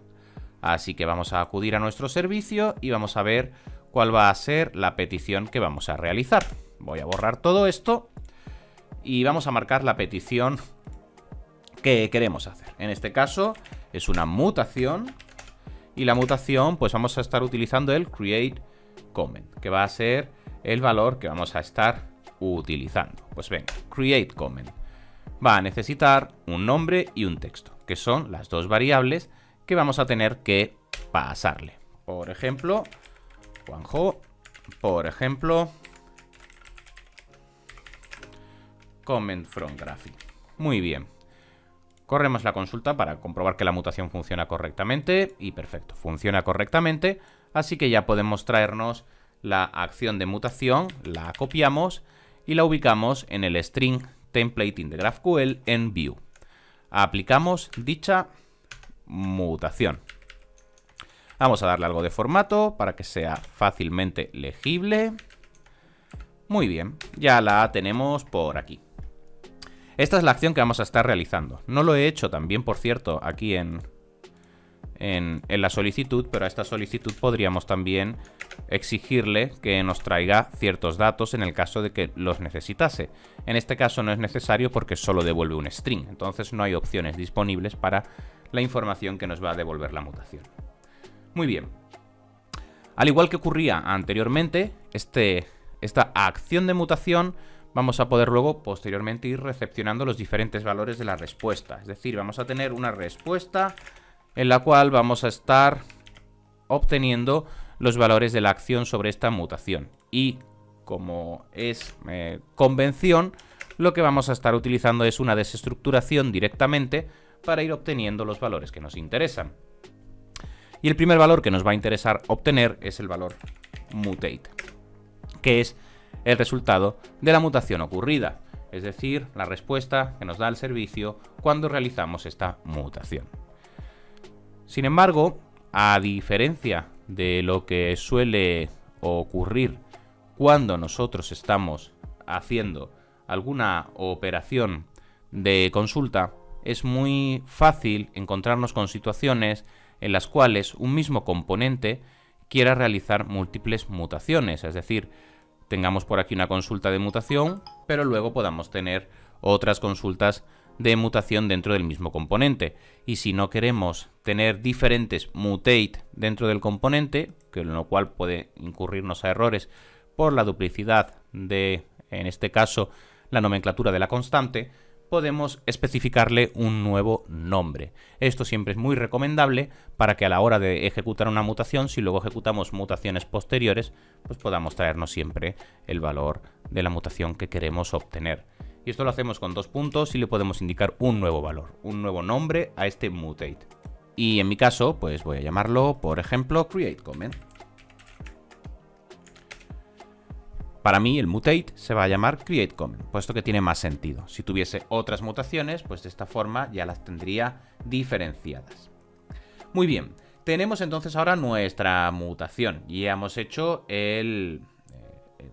Así que vamos a acudir a nuestro servicio y vamos a ver cuál va a ser la petición que vamos a realizar. Voy a borrar todo esto y vamos a marcar la petición que queremos hacer. En este caso es una mutación y la mutación pues vamos a estar utilizando el createComment, que va a ser el valor que vamos a estar utilizando. Pues venga, createComment va a necesitar un nombre y un texto, que son las dos variables que vamos a tener que pasarle. Por ejemplo, Juanjo, por ejemplo, comment from Graphy. Muy bien. Corremos la consulta para comprobar que la mutación funciona correctamente y perfecto, funciona correctamente, así que ya podemos traernos la acción de mutación, la copiamos y la ubicamos en el string templating de GraphQL en Vue. Aplicamos dicha mutación. Vamos a darle algo de formato para que sea fácilmente legible. Muy bien, ya la tenemos por aquí. Esta es la acción que vamos a estar realizando. No lo he hecho también, por cierto, aquí en la solicitud, pero a esta solicitud podríamos también exigirle que nos traiga ciertos datos en el caso de que los necesitase. En este caso no es necesario porque solo devuelve un string, entonces no hay opciones disponibles para la información que nos va a devolver la mutación. Muy bien. Al igual que ocurría anteriormente, esta acción de mutación vamos a poder luego posteriormente ir recepcionando los diferentes valores de la respuesta. Es decir, vamos a tener una respuesta en la cual vamos a estar obteniendo los valores de la acción sobre esta mutación. Y como es convención, lo que vamos a estar utilizando es una desestructuración directamente para ir obteniendo los valores que nos interesan. Y el primer valor que nos va a interesar obtener es el valor mutate, que es el resultado de la mutación ocurrida, es decir, la respuesta que nos da el servicio cuando realizamos esta mutación. Sin embargo, a diferencia de lo que suele ocurrir cuando nosotros estamos haciendo alguna operación de consulta, es muy fácil encontrarnos con situaciones en las cuales un mismo componente quiera realizar múltiples mutaciones, es decir, tengamos por aquí una consulta de mutación, pero luego podamos tener otras consultas de mutación dentro del mismo componente. Y si no queremos tener diferentes mutate dentro del componente, que en lo cual puede incurrirnos a errores por la duplicidad de, en este caso, la nomenclatura de la constante, podemos especificarle un nuevo nombre. Esto siempre es muy recomendable para que a la hora de ejecutar una mutación, si luego ejecutamos mutaciones posteriores, pues podamos traernos siempre el valor de la mutación que queremos obtener. Y esto lo hacemos con 2 puntos y le podemos indicar un nuevo valor, un nuevo nombre a este mutate. Y en mi caso, pues voy a llamarlo, por ejemplo, createComment. Para mí el mutate se va a llamar createComment, puesto que tiene más sentido. Si tuviese otras mutaciones, pues de esta forma ya las tendría diferenciadas. Muy bien, tenemos entonces ahora nuestra mutación y hemos hecho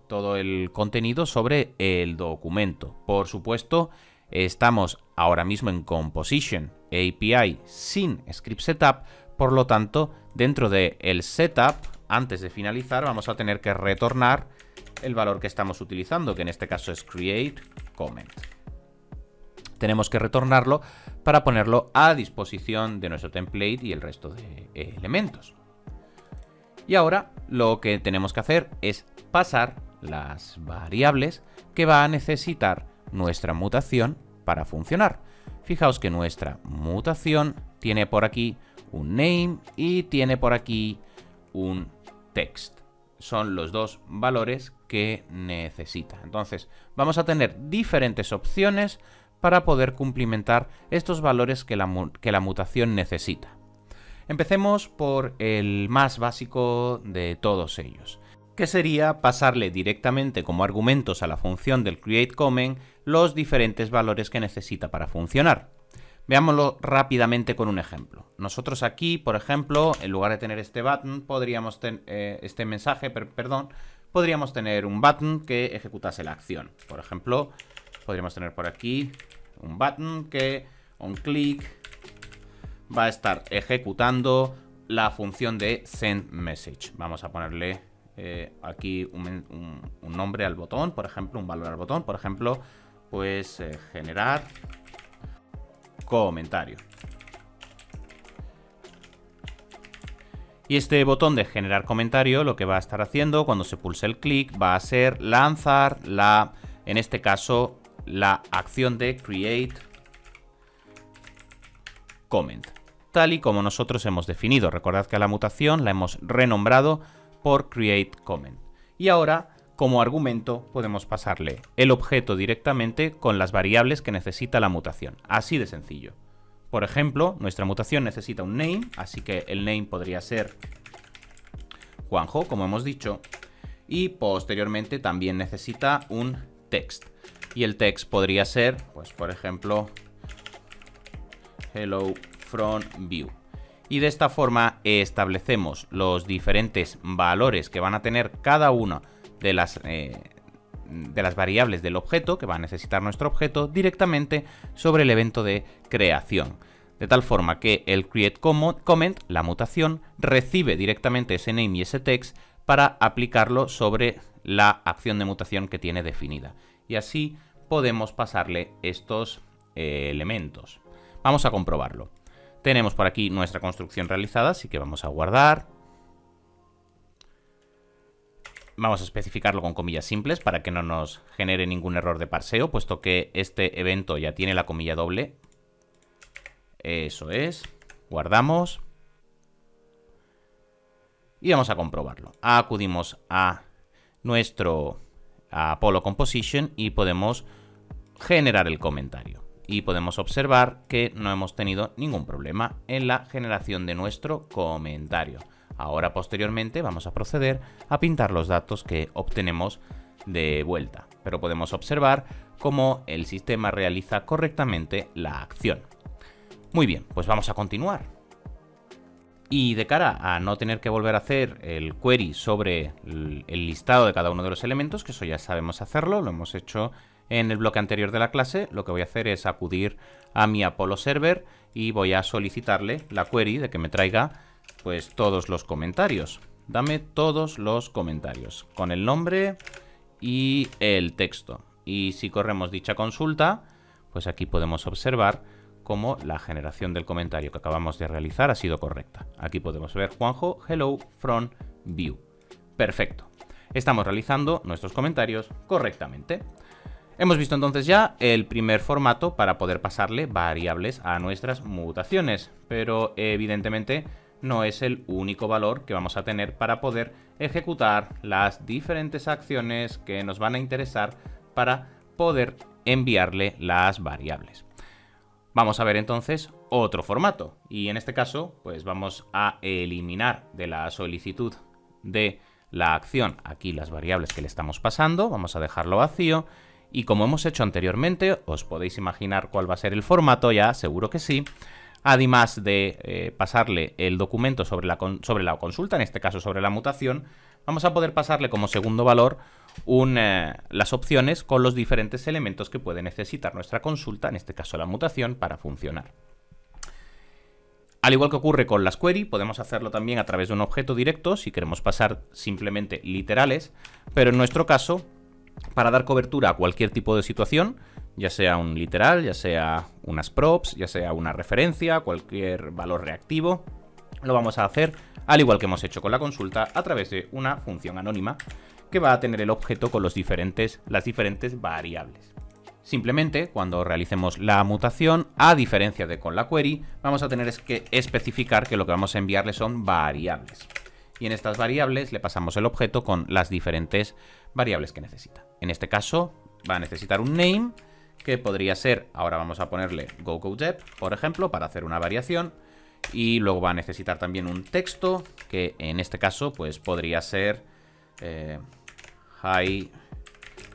todo el contenido sobre el documento. Por supuesto, estamos ahora mismo en Composition API sin Script Setup, por lo tanto, dentro del setup, antes de finalizar, vamos a tener que retornar el valor que estamos utilizando, que en este caso es createComment. Tenemos que retornarlo para ponerlo a disposición de nuestro template y el resto de elementos. Y ahora lo que tenemos que hacer es pasar las variables que va a necesitar nuestra mutación para funcionar. Fijaos que nuestra mutación tiene por aquí un name y tiene por aquí un text. Son los dos valores que necesita. Entonces, vamos a tener diferentes opciones para poder cumplimentar estos valores que la mutación necesita. Empecemos por el más básico de todos ellos, que sería pasarle directamente como argumentos a la función del createComment los diferentes valores que necesita para funcionar. Veámoslo rápidamente con un ejemplo. Nosotros aquí, por ejemplo, en lugar de tener este button, podríamos este mensaje, podríamos tener un button que ejecutase la acción. Por ejemplo, podríamos tener por aquí un button que on click va a estar ejecutando la función de send message. Vamos a ponerle aquí un nombre al botón, por ejemplo, un valor al botón, por ejemplo, pues generar comentario. Y este botón de generar comentario lo que va a estar haciendo cuando se pulse el clic va a ser lanzar en este caso, la acción de create comment, tal y como nosotros hemos definido. Recordad que a la mutación la hemos renombrado por createComment. Y ahora, como argumento, podemos pasarle el objeto directamente con las variables que necesita la mutación. Así de sencillo. Por ejemplo, nuestra mutación necesita un name, así que el name podría ser Juanjo, como hemos dicho. Y posteriormente también necesita un text. Y el text podría ser, pues por ejemplo, hello from view. Y de esta forma establecemos los diferentes valores que van a tener cada una de las variables del objeto que va a necesitar nuestro objeto directamente sobre el evento de creación. De tal forma que el createComment, la mutación, recibe directamente ese name y ese text para aplicarlo sobre la acción de mutación que tiene definida. Y así podemos pasarle estos elementos. Vamos a comprobarlo. Tenemos por aquí nuestra construcción realizada, así que vamos a guardar. Vamos a especificarlo con comillas simples para que no nos genere ningún error de parseo, puesto que este evento ya tiene la comilla doble. Eso es. Guardamos. Y vamos a comprobarlo. Acudimos a nuestro Apollo Composition y podemos generar el comentario. Y podemos observar que no hemos tenido ningún problema en la generación de nuestro comentario. Ahora, posteriormente, vamos a proceder a pintar los datos que obtenemos de vuelta. Pero podemos observar cómo el sistema realiza correctamente la acción. Muy bien, pues vamos a continuar. Y de cara a no tener que volver a hacer el query sobre el listado de cada uno de los elementos, que eso ya sabemos hacerlo, lo hemos hecho en el bloque anterior de la clase, lo que voy a hacer es acudir a mi Apollo Server y voy a solicitarle la query de que me traiga pues todos los comentarios. Dame todos los comentarios con el nombre y el texto. Y si corremos dicha consulta, pues aquí podemos observar cómo la generación del comentario que acabamos de realizar ha sido correcta. Aquí podemos ver Juanjo, hello from view. Perfecto. estamos realizando nuestros comentarios correctamente. Hemos visto entonces ya el primer formato para poder pasarle variables a nuestras mutaciones, pero evidentemente no es el único valor que vamos a tener para poder ejecutar las diferentes acciones que nos van a interesar para poder enviarle las variables. Vamos a ver entonces otro formato y en este caso pues vamos a eliminar de la solicitud de la acción aquí las variables que le estamos pasando, vamos a dejarlo vacío y como hemos hecho anteriormente, os podéis imaginar cuál va a ser el formato ya, seguro que sí. Además de pasarle el documento sobre la consulta, en este caso sobre la mutación, vamos a poder pasarle como segundo valor las opciones con los diferentes elementos que puede necesitar nuestra consulta, en este caso la mutación, para funcionar. Al igual que ocurre con las query, podemos hacerlo también a través de un objeto directo si queremos pasar simplemente literales, pero en nuestro caso, para dar cobertura a cualquier tipo de situación, ya sea un literal, ya sea unas props, ya sea una referencia, cualquier valor reactivo, lo vamos a hacer al igual que hemos hecho con la consulta a través de una función anónima que va a tener el objeto con las diferentes variables. Simplemente, cuando realicemos la mutación, a diferencia de con la query, vamos a tener que especificar que lo que vamos a enviarle son variables. Y en estas variables le pasamos el objeto con las diferentes variables que necesita. En este caso, va a necesitar un name, que podría ser, ahora vamos a ponerle GoCodeDev, por ejemplo, para hacer una variación. Y luego va a necesitar también un texto, que en este caso pues podría ser Hi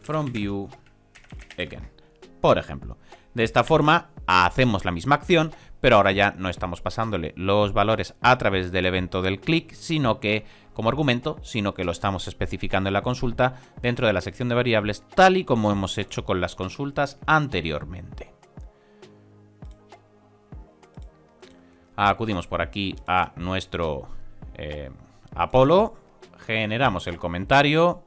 from view again, por ejemplo. De esta forma hacemos la misma acción, pero ahora ya no estamos pasándole los valores a través del evento del click, sino que como argumento, sino que lo estamos especificando en la consulta dentro de la sección de variables, tal y como hemos hecho con las consultas anteriormente. Acudimos por aquí a nuestro Apollo, generamos el comentario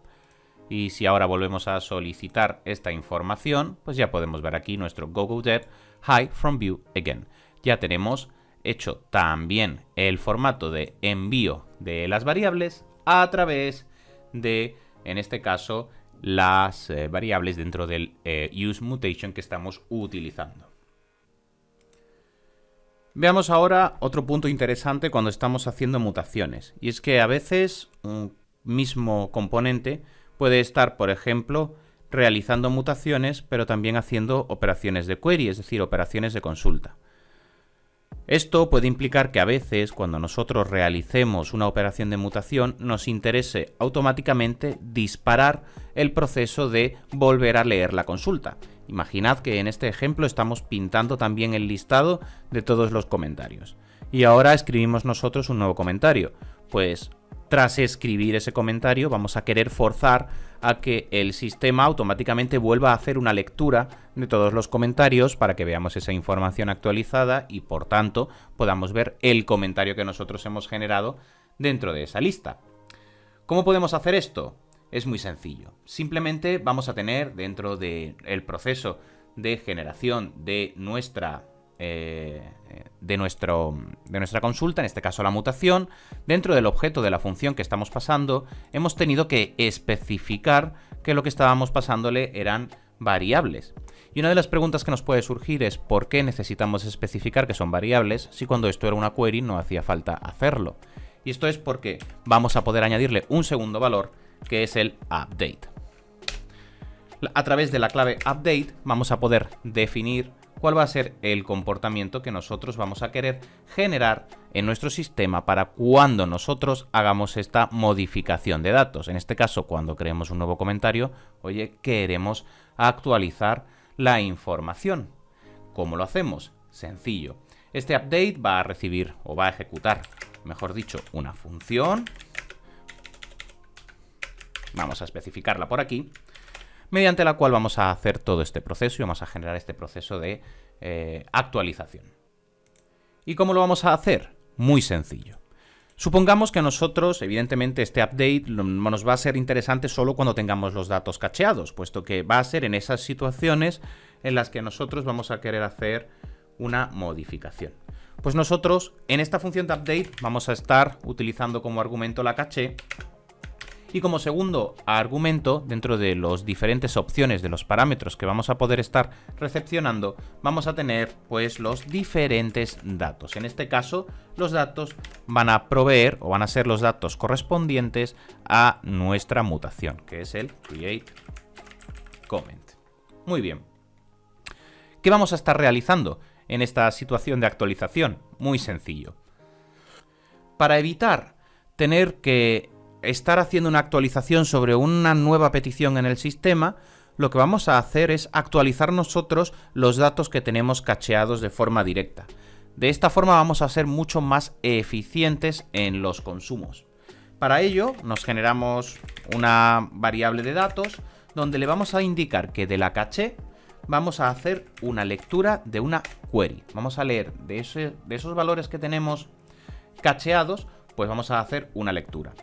y si ahora volvemos a solicitar esta información, pues ya podemos ver aquí nuestro GoCodeDev Hi from view again. Ya tenemos hecho también el formato de envío de las variables a través de, en este caso, las variables dentro del useMutation que estamos utilizando. Veamos ahora otro punto interesante cuando estamos haciendo mutaciones, y es que a veces un mismo componente puede estar, por ejemplo, realizando mutaciones, pero también haciendo operaciones de query, es decir, operaciones de consulta. Esto puede implicar que a veces, cuando nosotros realicemos una operación de mutación, nos interese automáticamente disparar el proceso de volver a leer la consulta. Imaginad que en este ejemplo estamos pintando también el listado de todos los comentarios. Y ahora escribimos nosotros un nuevo comentario. Pues tras escribir ese comentario vamos a querer forzar a que el sistema automáticamente vuelva a hacer una lectura de todos los comentarios para que veamos esa información actualizada y por tanto podamos ver el comentario que nosotros hemos generado dentro de esa lista. ¿Cómo podemos hacer esto? Es muy sencillo. Simplemente vamos a tener dentro del proceso de generación de nuestra consulta, en este caso la mutación, dentro del objeto de la función que estamos pasando, hemos tenido que especificar que lo que estábamos pasándole eran variables. Y una de las preguntas que nos puede surgir es ¿por qué necesitamos especificar que son variables si cuando esto era una query no hacía falta hacerlo? Y esto es porque vamos a poder añadirle un segundo valor que es el update. A través de la clave update vamos a poder definir cuál va a ser el comportamiento que nosotros vamos a querer generar en nuestro sistema para cuando nosotros hagamos esta modificación de datos. En este caso, cuando creemos un nuevo comentario, oye, queremos actualizar la información. ¿Cómo lo hacemos? Sencillo. Este update va a recibir o va a ejecutar, mejor dicho, una función. Vamos a especificarla por aquí, mediante la cual vamos a hacer todo este proceso y vamos a generar este proceso de actualización. ¿Y cómo lo vamos a hacer? Muy sencillo. Supongamos que nosotros, evidentemente, este update nos va a ser interesante solo cuando tengamos los datos cacheados, puesto que va a ser en esas situaciones en las que nosotros vamos a querer hacer una modificación. Pues nosotros, en esta función de update, vamos a estar utilizando como argumento la caché. Y como segundo argumento, dentro de las diferentes opciones de los parámetros que vamos a poder estar recepcionando, vamos a tener pues los diferentes datos. En este caso, los datos van a proveer o van a ser los datos correspondientes a nuestra mutación, que es el createComment. Muy bien. ¿Qué vamos a estar realizando en esta situación de actualización? Muy sencillo. Para evitar tener que estar haciendo una actualización sobre una nueva petición en el sistema, lo que vamos a hacer es actualizar nosotros los datos que tenemos cacheados de forma directa. De esta forma vamos a ser mucho más eficientes en los consumos. Para ello nos generamos una variable de datos donde le vamos a indicar que de la caché vamos a hacer una lectura de una query. Vamos a leer de esos valores que tenemos cacheados, pues vamos a hacer una lectura.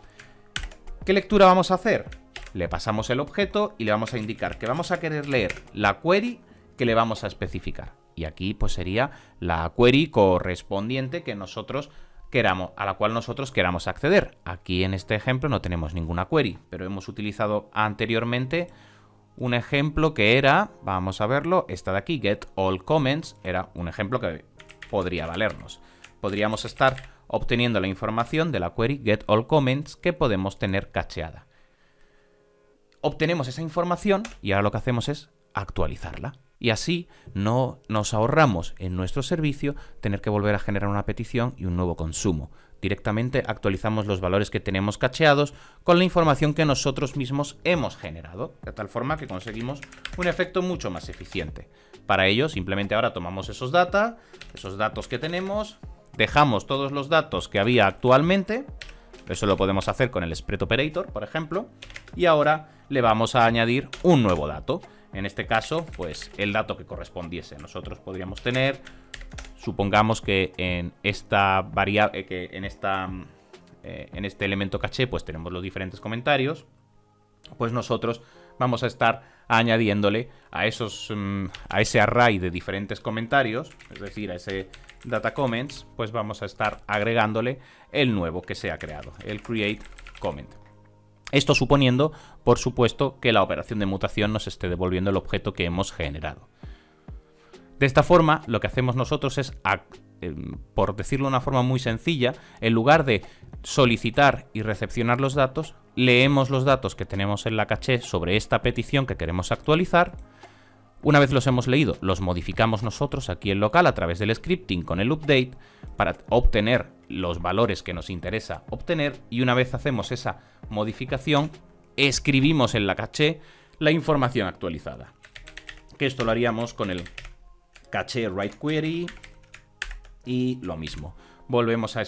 ¿Qué lectura vamos a hacer? Le pasamos el objeto y le vamos a indicar que vamos a querer leer la query que le vamos a especificar. Y aquí pues sería la query correspondiente que nosotros queramos, a la cual nosotros queramos acceder. Aquí en este ejemplo no tenemos ninguna query, pero hemos utilizado anteriormente un ejemplo que era, vamos a verlo, esta de aquí, getAllComments, era un ejemplo que podría valernos. Podríamos estar obteniendo la información de la query getAllComments que podemos tener cacheada. Obtenemos esa información y ahora lo que hacemos es actualizarla. Y así no nos ahorramos en nuestro servicio tener que volver a generar una petición y un nuevo consumo. Directamente actualizamos los valores que tenemos cacheados con la información que nosotros mismos hemos generado, de tal forma que conseguimos un efecto mucho más eficiente. Para ello, simplemente ahora tomamos esos datos que tenemos, dejamos todos los datos que había actualmente, eso lo podemos hacer con el spread operator, por ejemplo, y ahora le vamos a añadir un nuevo dato. En este caso, pues el dato que correspondiese. Nosotros podríamos tener, supongamos que en esta variable, en este elemento caché, pues tenemos los diferentes comentarios. Pues nosotros vamos a estar añadiéndole a ese array de diferentes comentarios, es decir, a ese data comments, pues vamos a estar agregándole el nuevo que se ha creado, el createComment. Esto suponiendo, por supuesto, que la operación de mutación nos esté devolviendo el objeto que hemos generado. De esta forma, lo que hacemos nosotros es, por decirlo de una forma muy sencilla, en lugar de solicitar y recepcionar los datos, leemos los datos que tenemos en la caché sobre esta petición que queremos actualizar. Una vez los hemos leído, los modificamos nosotros aquí en local a través del scripting con el update para obtener los valores que nos interesa obtener, y una vez hacemos esa modificación, escribimos en la caché la información actualizada. Que esto lo haríamos con el caché write query y lo mismo. Volvemos a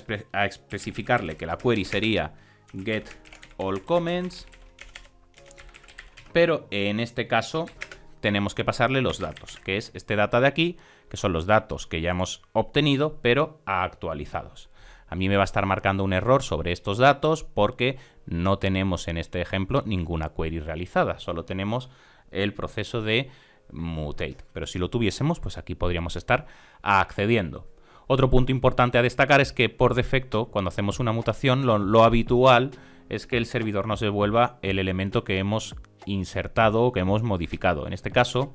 especificarle que la query sería getAllComments, pero en este caso tenemos que pasarle los datos, que es este data de aquí, que son los datos que ya hemos obtenido, pero actualizados. A mí me va a estar marcando un error sobre estos datos porque no tenemos en este ejemplo ninguna query realizada, solo tenemos el proceso de mutate. Pero si lo tuviésemos, pues aquí podríamos estar accediendo. Otro punto importante a destacar es que por defecto, cuando hacemos una mutación, lo habitual es que el servidor nos devuelva el elemento que hemos insertado o que hemos modificado. En este caso,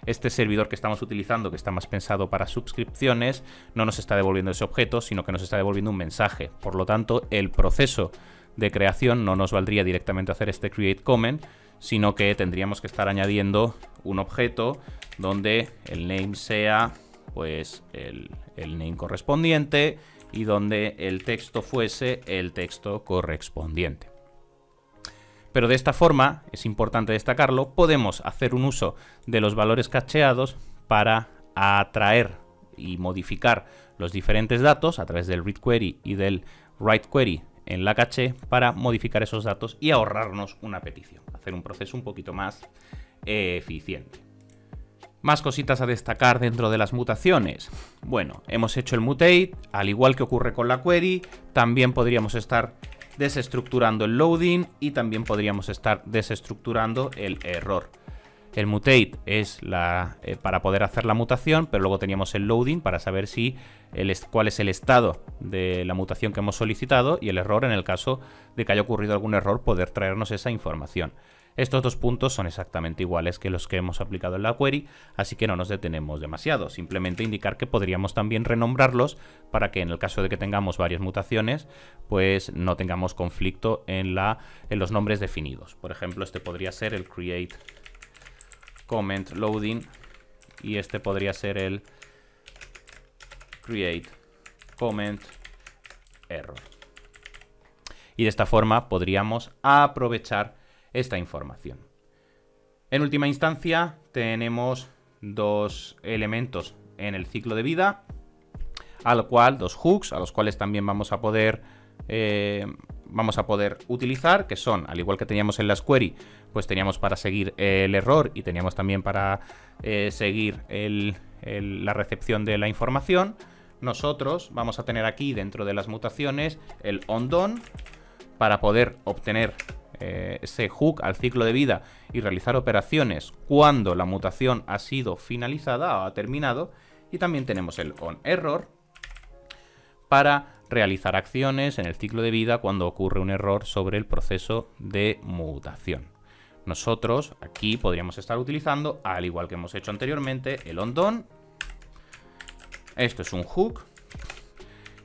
este servidor que estamos utilizando, que está más pensado para suscripciones, no nos está devolviendo ese objeto, sino que nos está devolviendo un mensaje. Por lo tanto, el proceso de creación no nos valdría directamente hacer este createComment, sino que tendríamos que estar añadiendo un objeto donde el name sea pues el name correspondiente y donde el texto fuese el texto correspondiente. Pero de esta forma, es importante destacarlo, podemos hacer un uso de los valores cacheados para atraer y modificar los diferentes datos a través del read query y del write query en la caché para modificar esos datos y ahorrarnos una petición, hacer un proceso un poquito más eficiente. Más cositas a destacar dentro de las mutaciones. Bueno, hemos hecho el mutate, al igual que ocurre con la query, también podríamos estar desestructurando el loading y también podríamos estar desestructurando el error. El mutate es para poder hacer la mutación, pero luego teníamos el loading para saber cuál es el estado de la mutación que hemos solicitado, y el error, en el caso de que haya ocurrido algún error, poder traernos esa información. Estos dos puntos son exactamente iguales que los que hemos aplicado en la query, así que no nos detenemos demasiado. Simplemente indicar que podríamos también renombrarlos para que en el caso de que tengamos varias mutaciones, pues no tengamos conflicto en los nombres definidos. Por ejemplo, este podría ser el create comment loading y este podría ser el create comment error. Y de esta forma podríamos aprovechar esta información. En última instancia, tenemos dos elementos en el ciclo de vida, dos hooks, a los cuales también vamos a poder utilizar, que son, al igual que teníamos en las query, pues teníamos para seguir el error y teníamos también para seguir la recepción de la información. Nosotros vamos a tener aquí dentro de las mutaciones el onDone para poder obtener ese hook al ciclo de vida y realizar operaciones cuando la mutación ha sido finalizada o ha terminado, y también tenemos el onError para realizar acciones en el ciclo de vida cuando ocurre un error sobre el proceso de mutación. Nosotros aquí podríamos estar utilizando, al igual que hemos hecho anteriormente, el onDone. Esto es un hook,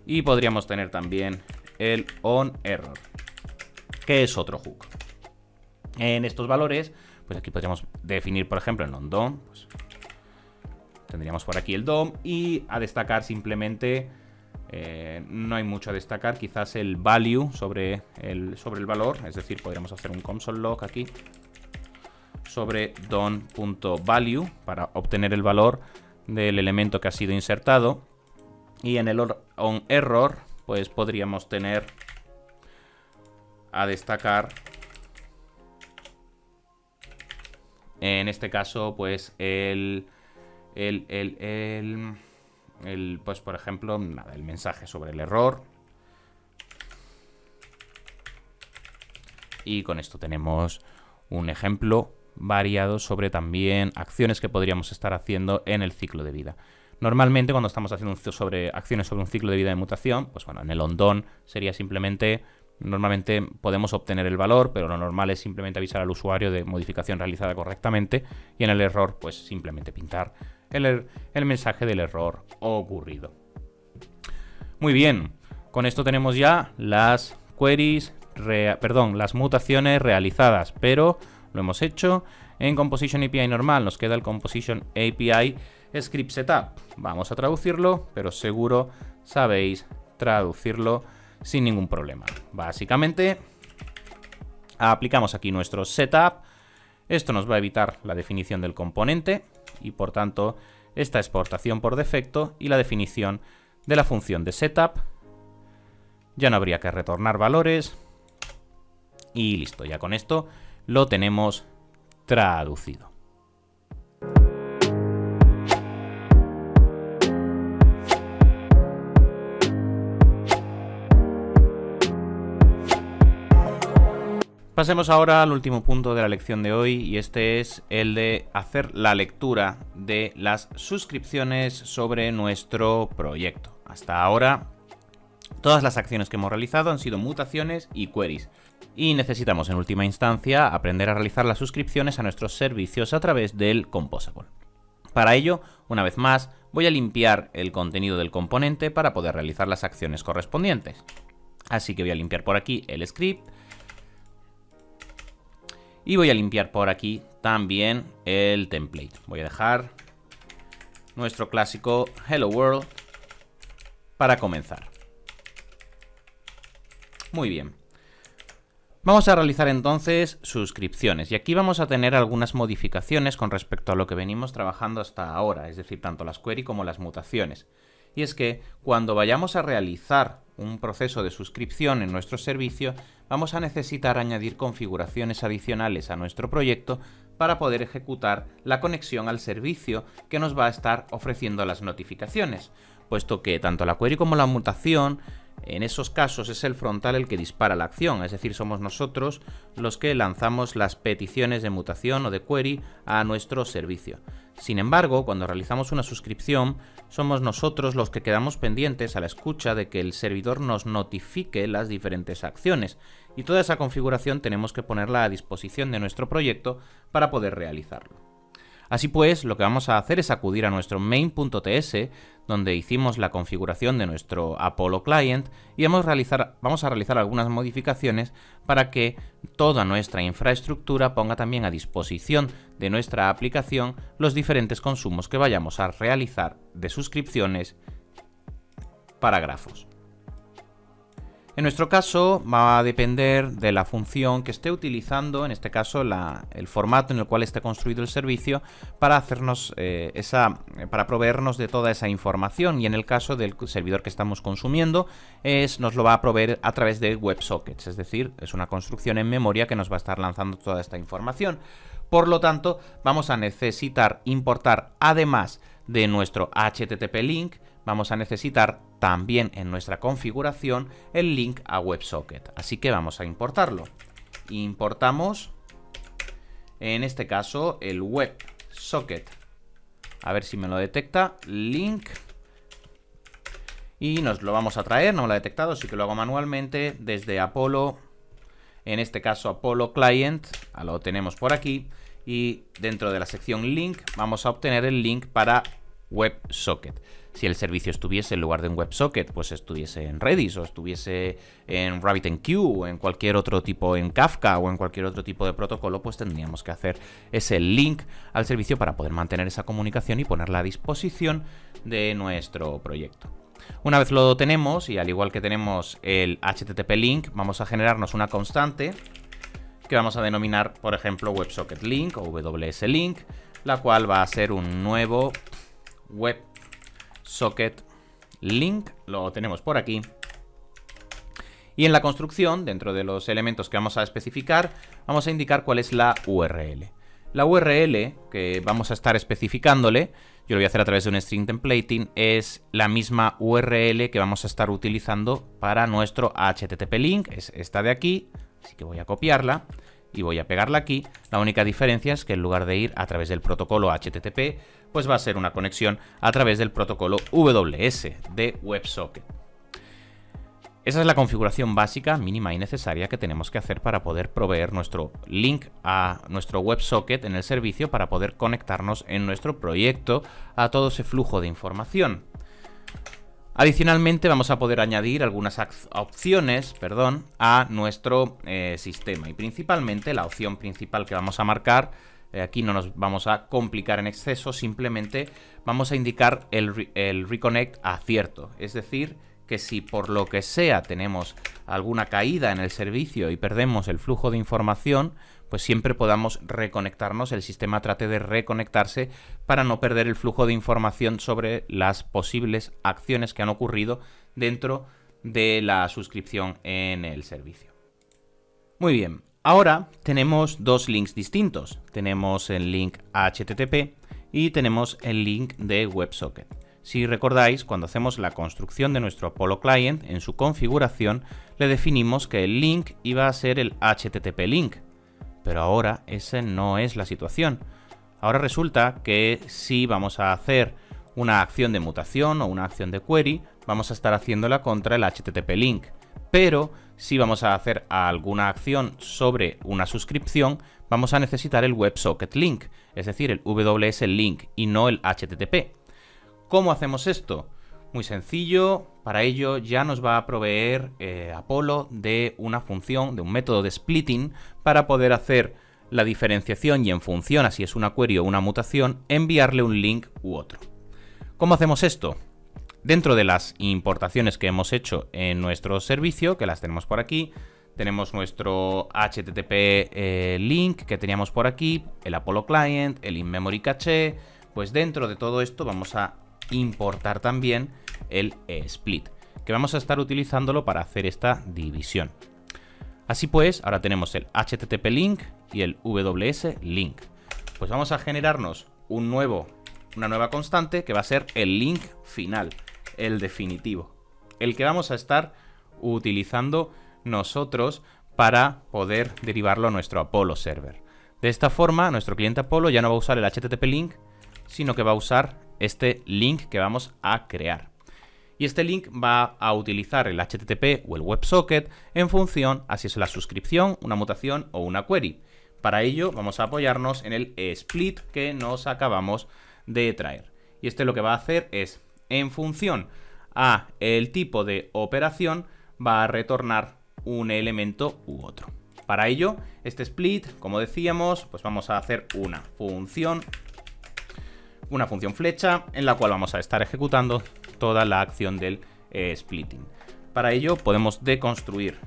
y podríamos tener también el onError, que es otro hook. En estos valores, pues aquí podríamos definir, por ejemplo, en onDone, pues tendríamos por aquí el DOM, y a destacar simplemente, no hay mucho a destacar, quizás el value sobre el valor, es decir, podríamos hacer un console log aquí sobre don.value para obtener el valor del elemento que ha sido insertado, y en el onError pues podríamos tener a destacar, en este caso, pues pues por ejemplo, el mensaje sobre el error. Y con esto tenemos un ejemplo variado sobre también acciones que podríamos estar haciendo en el ciclo de vida. Normalmente, cuando estamos haciendo acciones sobre un ciclo de vida de mutación, pues bueno, en el onDone sería simplemente, normalmente podemos obtener el valor, pero lo normal es simplemente avisar al usuario de modificación realizada correctamente, y en el error, pues simplemente pintar el mensaje del error ocurrido. Muy bien, con esto tenemos ya las las mutaciones realizadas, pero lo hemos hecho en Composition API normal. Nos queda el Composition API Script Setup. Vamos a traducirlo, pero seguro sabéis traducirlo sin ningún problema. Básicamente, aplicamos aquí nuestro setup. Esto nos va a evitar la definición del componente y, por tanto, esta exportación por defecto y la definición de la función de setup. Ya no habría que retornar valores. Y listo, ya con esto lo tenemos traducido. Pasemos ahora al último punto de la lección de hoy, y este es el de hacer la lectura de las suscripciones sobre nuestro proyecto. Hasta ahora, todas las acciones que hemos realizado han sido mutaciones y queries, y necesitamos en última instancia aprender a realizar las suscripciones a nuestros servicios a través del Composable. Para ello, una vez más, voy a limpiar el contenido del componente para poder realizar las acciones correspondientes. Así que voy a limpiar por aquí el script. Y voy a limpiar por aquí también el template. Voy a dejar nuestro clásico Hello World para comenzar. Muy bien. Vamos a realizar entonces suscripciones. Y aquí vamos a tener algunas modificaciones con respecto a lo que venimos trabajando hasta ahora. Es decir, tanto las query como las mutaciones. Y es que cuando vayamos a realizar un proceso de suscripción en nuestro servicio, vamos a necesitar añadir configuraciones adicionales a nuestro proyecto para poder ejecutar la conexión al servicio que nos va a estar ofreciendo las notificaciones, puesto que tanto la query como la mutación En esos casos es el frontal el que dispara la acción, es decir, somos nosotros los que lanzamos las peticiones de mutación o de query a nuestro servicio. Sin embargo, cuando realizamos una suscripción, somos nosotros los que quedamos pendientes a la escucha de que el servidor nos notifique las diferentes acciones, y toda esa configuración tenemos que ponerla a disposición de nuestro proyecto para poder realizarlo. Así pues, lo que vamos a hacer es acudir a nuestro main.ts, donde hicimos la configuración de nuestro Apollo Client, y vamos a realizar algunas modificaciones para que toda nuestra infraestructura ponga también a disposición de nuestra aplicación los diferentes consumos que vayamos a realizar de suscripciones para grafos. En nuestro caso va a depender de la función que esté utilizando, en este caso el formato en el cual esté construido el servicio, para hacernos para proveernos de toda esa información, y en el caso del servidor que estamos consumiendo nos lo va a proveer a través de WebSockets, es decir, es una construcción en memoria que nos va a estar lanzando toda esta información. Por lo tanto, vamos a necesitar importar, además de nuestro HTTP link, vamos a necesitar también en nuestra configuración el link a WebSocket. Así que vamos a importarlo. Importamos, en este caso, el WebSocket. A ver si me lo detecta. Link. Y nos lo vamos a traer, no me lo ha detectado, así que lo hago manualmente desde Apollo. En este caso Apollo Client, lo tenemos por aquí. Y dentro de la sección link vamos a obtener el link para WebSocket. Si el servicio estuviese en lugar de en WebSocket, pues estuviese en Redis o estuviese en RabbitMQ o en cualquier otro tipo, en Kafka o en cualquier otro tipo de protocolo, pues tendríamos que hacer ese link al servicio para poder mantener esa comunicación y ponerla a disposición de nuestro proyecto. Una vez lo tenemos, y al igual que tenemos el HTTP link, vamos a generarnos una constante que vamos a denominar, por ejemplo, WebSocket link o WS link, la cual va a ser un nuevo WebSocket link, lo tenemos por aquí. Y en la construcción, dentro de los elementos que vamos a especificar, vamos a indicar cuál es la URL. La URL que vamos a estar especificándole, yo lo voy a hacer a través de un string templating, es la misma URL que vamos a estar utilizando para nuestro HTTP link, es esta de aquí, así que voy a copiarla y voy a pegarla aquí. La única diferencia es que en lugar de ir a través del protocolo HTTP, pues va a ser una conexión a través del protocolo WS de WebSocket. Esa es la configuración básica, mínima y necesaria que tenemos que hacer para poder proveer nuestro link a nuestro WebSocket en el servicio, para poder conectarnos en nuestro proyecto a todo ese flujo de información. Adicionalmente vamos a poder añadir algunas opciones a nuestro sistema, y principalmente la opción principal que vamos a marcar, aquí no nos vamos a complicar en exceso, simplemente vamos a indicar el reconnect a cierto, es decir, que si por lo que sea tenemos alguna caída en el servicio y perdemos el flujo de información, pues siempre podamos reconectarnos, el sistema trate de reconectarse para no perder el flujo de información sobre las posibles acciones que han ocurrido dentro de la suscripción en el servicio. Muy bien, ahora tenemos dos links distintos. Tenemos el link HTTP y tenemos el link de WebSocket. Si recordáis, cuando hacemos la construcción de nuestro Apollo Client, en su configuración le definimos que el link iba a ser el HTTP link. Pero ahora esa no es la situación. Ahora resulta que si vamos a hacer una acción de mutación o una acción de query, vamos a estar haciéndola contra el HTTP link. Pero si vamos a hacer alguna acción sobre una suscripción, vamos a necesitar el WebSocket link, es decir, el WS link y no el HTTP. ¿Cómo hacemos esto? Muy sencillo, para ello ya nos va a proveer Apollo de una función, de un método de splitting, para poder hacer la diferenciación y en función a si es una query o una mutación, enviarle un link u otro. ¿Cómo hacemos esto? Dentro de las importaciones que hemos hecho en nuestro servicio, que las tenemos por aquí, tenemos nuestro HTTP link que teníamos por aquí, el Apollo Client, el in-memory cache, pues dentro de todo esto vamos a importar también el split, que vamos a estar utilizándolo para hacer esta división. Así pues, ahora tenemos el HTTP link y el WS link. Pues vamos a generarnos una nueva constante que va a ser el link final, el definitivo, el que vamos a estar utilizando nosotros para poder derivarlo a nuestro Apollo server. De esta forma, nuestro cliente Apollo ya no va a usar el HTTP link, sino que va a usar este link que vamos a crear. Y este link va a utilizar el HTTP o el WebSocket en función a si es la suscripción, una mutación o una query. Para ello vamos a apoyarnos en el split que nos acabamos de traer. Y este lo que va a hacer es, en función a el tipo de operación, va a retornar un elemento u otro. Para ello, este split, como decíamos, pues vamos a hacer una función flecha en la cual vamos a estar ejecutando toda la acción del splitting. Para ello podemos deconstruir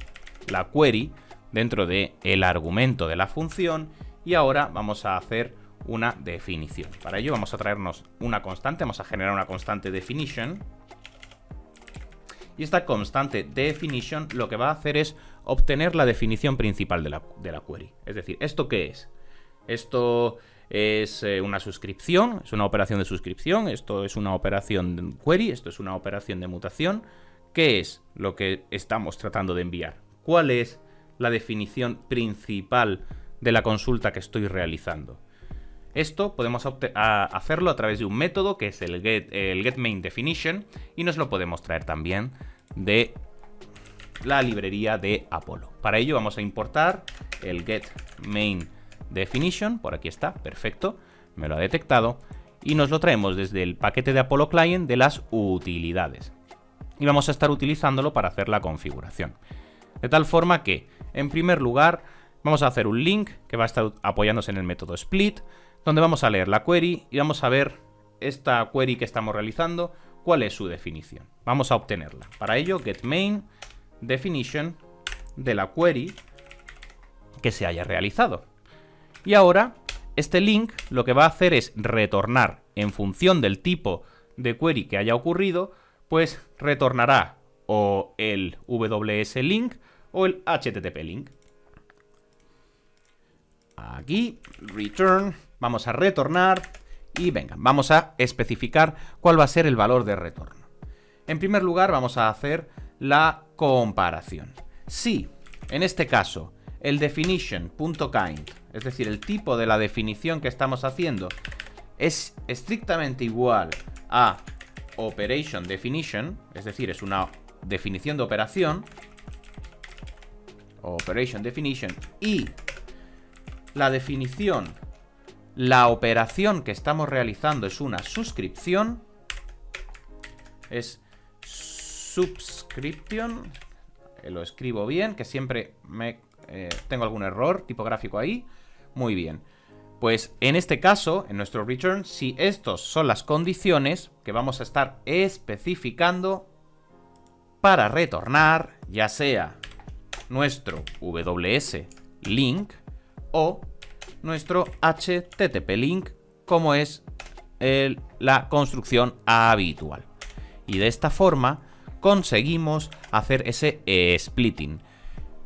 la query dentro del argumento de la función y ahora vamos a hacer una definición. Para ello vamos a traernos una constante, vamos a generar una constante definition. Y esta constante definition lo que va a hacer es obtener la definición principal de la query. Es decir, ¿esto qué es? Esto es una suscripción, es una operación de suscripción, esto es una operación de query, esto es una operación de mutación. ¿Qué es lo que estamos tratando de enviar? ¿Cuál es la definición principal de la consulta que estoy realizando? Esto podemos hacerlo a través de un método que es el getMainDefinition y nos lo podemos traer también de la librería de Apollo. Para ello vamos a importar el getMainDefinition, por aquí está, perfecto, me lo ha detectado, y nos lo traemos desde el paquete de Apollo Client de las utilidades. Y vamos a estar utilizándolo para hacer la configuración. De tal forma que, en primer lugar, vamos a hacer un link que va a estar apoyándose en el método split, donde vamos a leer la query y vamos a ver esta query que estamos realizando, cuál es su definición. Vamos a obtenerla. Para ello, getMainDefinition de la query que se haya realizado. Y ahora, este link lo que va a hacer es retornar, en función del tipo de query que haya ocurrido, pues retornará o el WS link o el HTTP link. Aquí, return, vamos a retornar y venga, vamos a especificar cuál va a ser el valor de retorno. En primer lugar, vamos a hacer la comparación. Si, en este caso, el definition.kind, es decir, el tipo de la definición que estamos haciendo, es estrictamente igual a operation definition, es decir, es una definición de operación, operation definition, y la definición, la operación que estamos realizando es una suscripción, es subscription, lo escribo bien, que siempre tengo algún error tipográfico ahí, muy bien. Pues en este caso, en nuestro return, si estos son las condiciones que vamos a estar especificando para retornar, ya sea nuestro WS link o nuestro HTTP link, como es la construcción habitual. Y de esta forma conseguimos hacer ese splitting.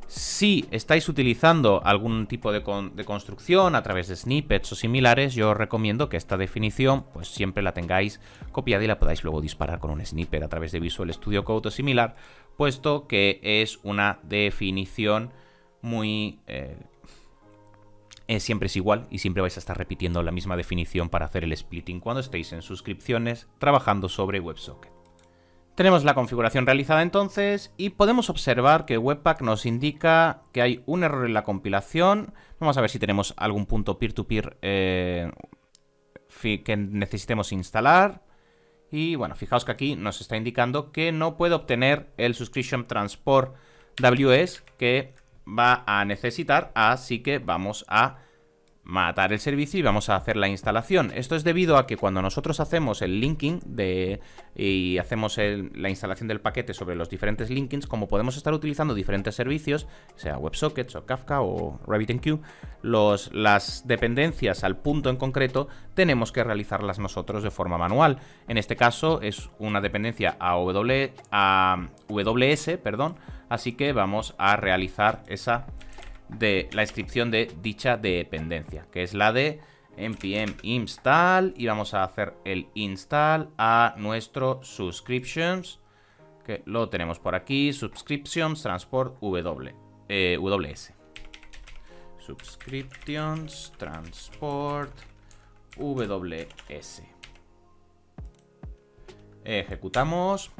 Si estáis utilizando algún tipo de construcción a través de snippets o similares, yo os recomiendo que esta definición pues siempre la tengáis copiada y la podáis luego disparar con un snippet a través de Visual Studio Code o similar, puesto que es una definición muy... siempre es igual y siempre vais a estar repitiendo la misma definición para hacer el splitting cuando estéis en suscripciones trabajando sobre WebSocket. Tenemos la configuración realizada entonces y podemos observar que Webpack nos indica que hay un error en la compilación. Vamos a ver si tenemos algún punto peer-to-peer que necesitemos instalar. Y bueno, fijaos que aquí nos está indicando que no puede obtener el Subscription Transport WS que va a necesitar, así que vamos a matar el servicio y vamos a hacer la instalación. Esto es debido a que cuando nosotros hacemos el linking y hacemos la instalación del paquete sobre los diferentes linkings, como podemos estar utilizando diferentes servicios, sea WebSockets o Kafka o RabbitMQ, las dependencias al punto en concreto tenemos que realizarlas nosotros de forma manual. En este caso es una dependencia a WS, así que vamos a realizar la inscripción de dicha dependencia, que es la de npm install, y vamos a hacer el install a nuestro subscriptions que lo tenemos por aquí, Subscriptions Transport WS. Subscriptions Transport WS. Ejecutamos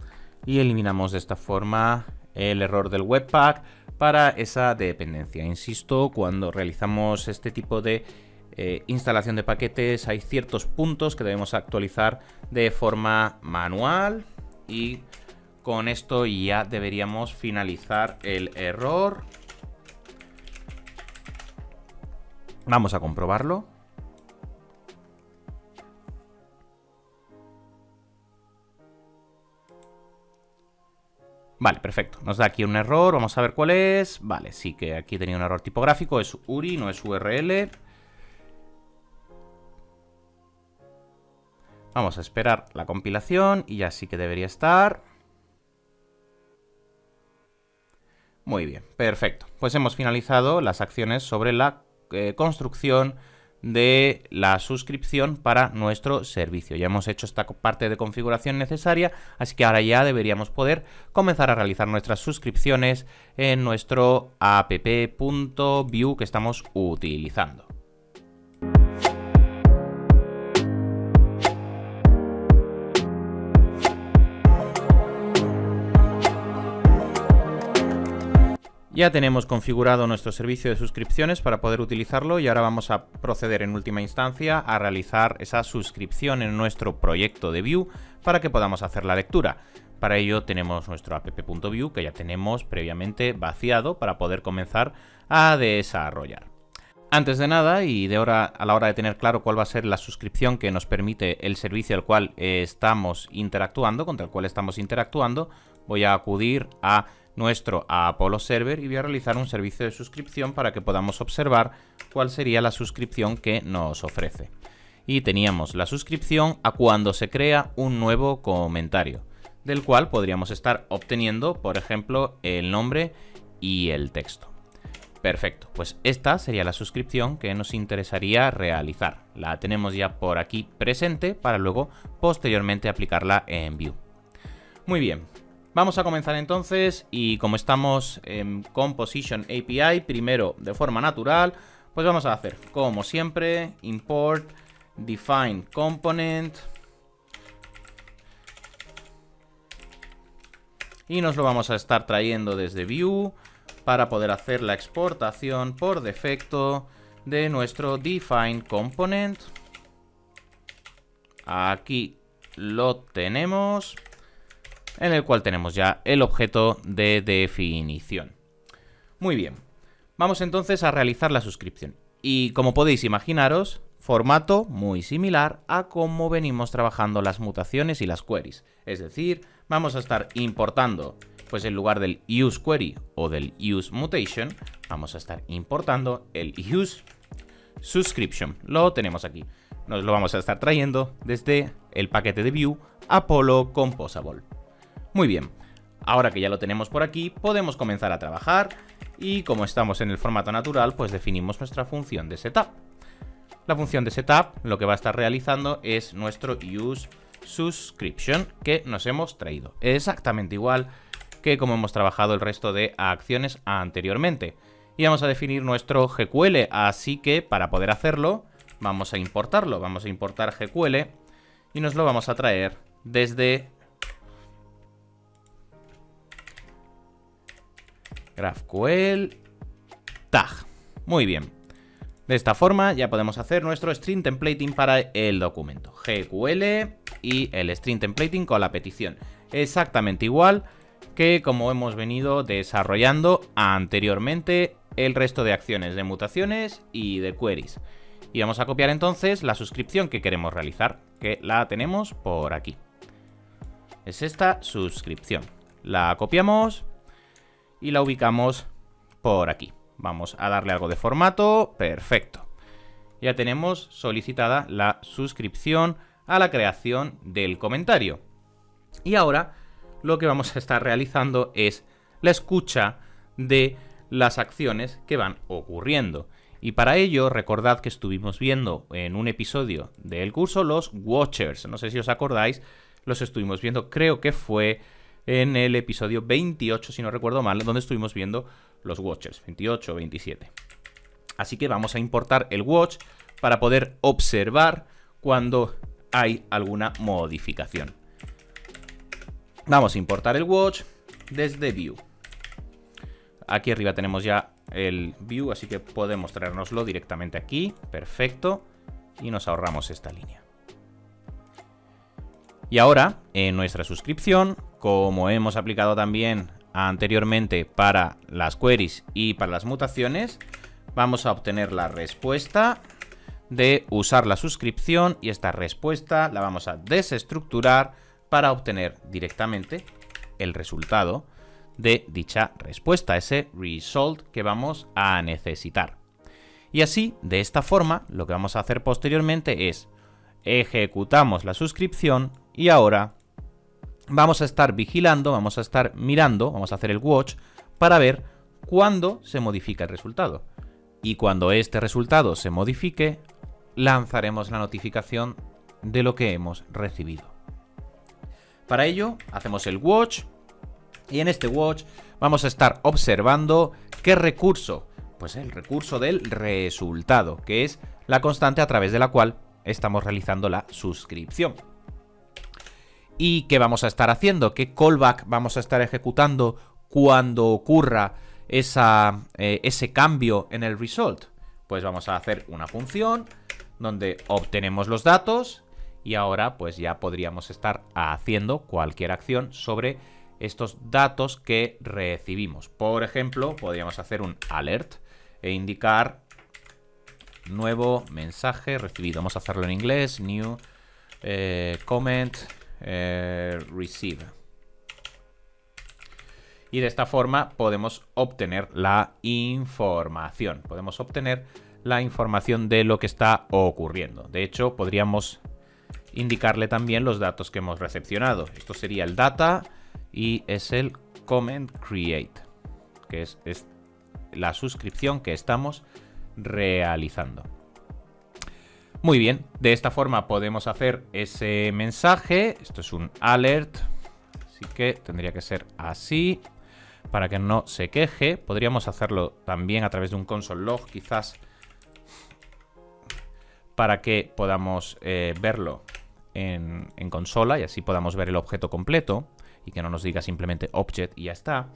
y eliminamos de esta forma el error del Webpack para esa dependencia. Insisto, cuando realizamos este tipo de instalación de paquetes hay ciertos puntos que debemos actualizar de forma manual y con esto ya deberíamos finalizar el error. Vamos a comprobarlo. Vale, perfecto. Nos da aquí un error. Vamos a ver cuál es. Vale, sí que aquí tenía un error tipográfico. Es URI, no es URL. Vamos a esperar la compilación y ya sí que debería estar. Muy bien, perfecto. Pues hemos finalizado las acciones sobre la construcción de la suscripción para nuestro servicio. Ya hemos hecho esta parte de configuración necesaria, así que ahora ya deberíamos poder comenzar a realizar nuestras suscripciones en nuestro app.view que estamos utilizando. Ya tenemos configurado nuestro servicio de suscripciones para poder utilizarlo y ahora vamos a proceder en última instancia a realizar esa suscripción en nuestro proyecto de Vue para que podamos hacer la lectura. Para ello tenemos nuestro app.view que ya tenemos previamente vaciado para poder comenzar a desarrollar. Antes de nada y a la hora de tener claro cuál va a ser la suscripción que nos permite el servicio al cual estamos interactuando, contra el cual estamos interactuando, voy a acudir a nuestro Apollo Server y voy a realizar un servicio de suscripción para que podamos observar cuál sería la suscripción que nos ofrece. Y teníamos la suscripción a cuando se crea un nuevo comentario, del cual podríamos estar obteniendo, por ejemplo, el nombre y el texto. Perfecto, pues esta sería la suscripción que nos interesaría realizar. La tenemos ya por aquí presente para luego posteriormente aplicarla en Vue. Muy bien. Vamos a comenzar entonces y como estamos en Composition API, primero de forma natural, pues vamos a hacer como siempre import define component y nos lo vamos a estar trayendo desde Vue para poder hacer la exportación por defecto de nuestro define component. Aquí lo tenemos, en el cual tenemos ya el objeto de definición. Muy bien, vamos entonces a realizar la suscripción. Y como podéis imaginaros, formato muy similar a cómo venimos trabajando las mutaciones y las queries. Es decir, vamos a estar importando, pues en lugar del useQuery o del useMutation, vamos a estar importando el useSubscription. Lo tenemos aquí. Nos lo vamos a estar trayendo desde el paquete de Vue Apollo Composable. Muy bien, ahora que ya lo tenemos por aquí, podemos comenzar a trabajar y como estamos en el formato natural, pues definimos nuestra función de setup. La función de setup lo que va a estar realizando es nuestro useSubscription que nos hemos traído. Exactamente igual que como hemos trabajado el resto de acciones anteriormente. Y vamos a definir nuestro GQL, así que para poder hacerlo, vamos a importarlo. Vamos a importar GQL y nos lo vamos a traer desde GraphQL tag. Muy bien. De esta forma ya podemos hacer nuestro string templating para el documento. GQL y el string templating con la petición. Exactamente igual que como hemos venido desarrollando anteriormente el resto de acciones de mutaciones y de queries. Y vamos a copiar entonces la suscripción que queremos realizar, que la tenemos por aquí. Es esta suscripción. La copiamos y la ubicamos por aquí. Vamos a darle algo de formato. Perfecto. Ya tenemos solicitada la suscripción a la creación del comentario. Y ahora lo que vamos a estar realizando es la escucha de las acciones que van ocurriendo. Y para ello, recordad que estuvimos viendo en un episodio del curso los watchers. No sé si os acordáis, los estuvimos viendo, creo que fue en el episodio 28, si no recuerdo mal, donde estuvimos viendo los watches, 28 o 27. Así que vamos a importar el watch para poder observar cuando hay alguna modificación. Vamos a importar el watch desde View. Aquí arriba tenemos ya el View, así que podemos traérnoslo directamente aquí. Perfecto. Y nos ahorramos esta línea. Y ahora, en nuestra suscripción, como hemos aplicado también anteriormente para las queries y para las mutaciones, vamos a obtener la respuesta de usar la suscripción, y esta respuesta la vamos a desestructurar para obtener directamente el resultado de dicha respuesta, ese result que vamos a necesitar. Y así, de esta forma, lo que vamos a hacer posteriormente es ejecutamos la suscripción y ahora vamos a estar vigilando, vamos a estar mirando, vamos a hacer el watch para ver cuándo se modifica el resultado. Y cuando este resultado se modifique, lanzaremos la notificación de lo que hemos recibido. Para ello, hacemos el watch y en este watch vamos a estar observando qué recurso, pues el recurso del resultado, que es la constante a través de la cual estamos realizando la suscripción. ¿Y qué vamos a estar haciendo? ¿Qué callback vamos a estar ejecutando cuando ocurra ese cambio en el result? Pues vamos a hacer una función donde obtenemos los datos y ahora pues ya podríamos estar haciendo cualquier acción sobre estos datos que recibimos. Por ejemplo, podríamos hacer un alert e indicar nuevo mensaje recibido. Vamos a hacerlo en inglés. New comment receive. Y de esta forma podemos obtener la información. Podemos obtener la información de lo que está ocurriendo. De hecho, podríamos indicarle también los datos que hemos recepcionado. Esto sería el data y es el comment create, que es la suscripción que estamos realizando. Muy bien, de esta forma podemos hacer ese mensaje. Esto es un alert, así que tendría que ser así para que no se queje. Podríamos hacerlo también a través de un console log, quizás, para que podamos verlo en consola y así podamos ver el objeto completo y que no nos diga simplemente object y ya está.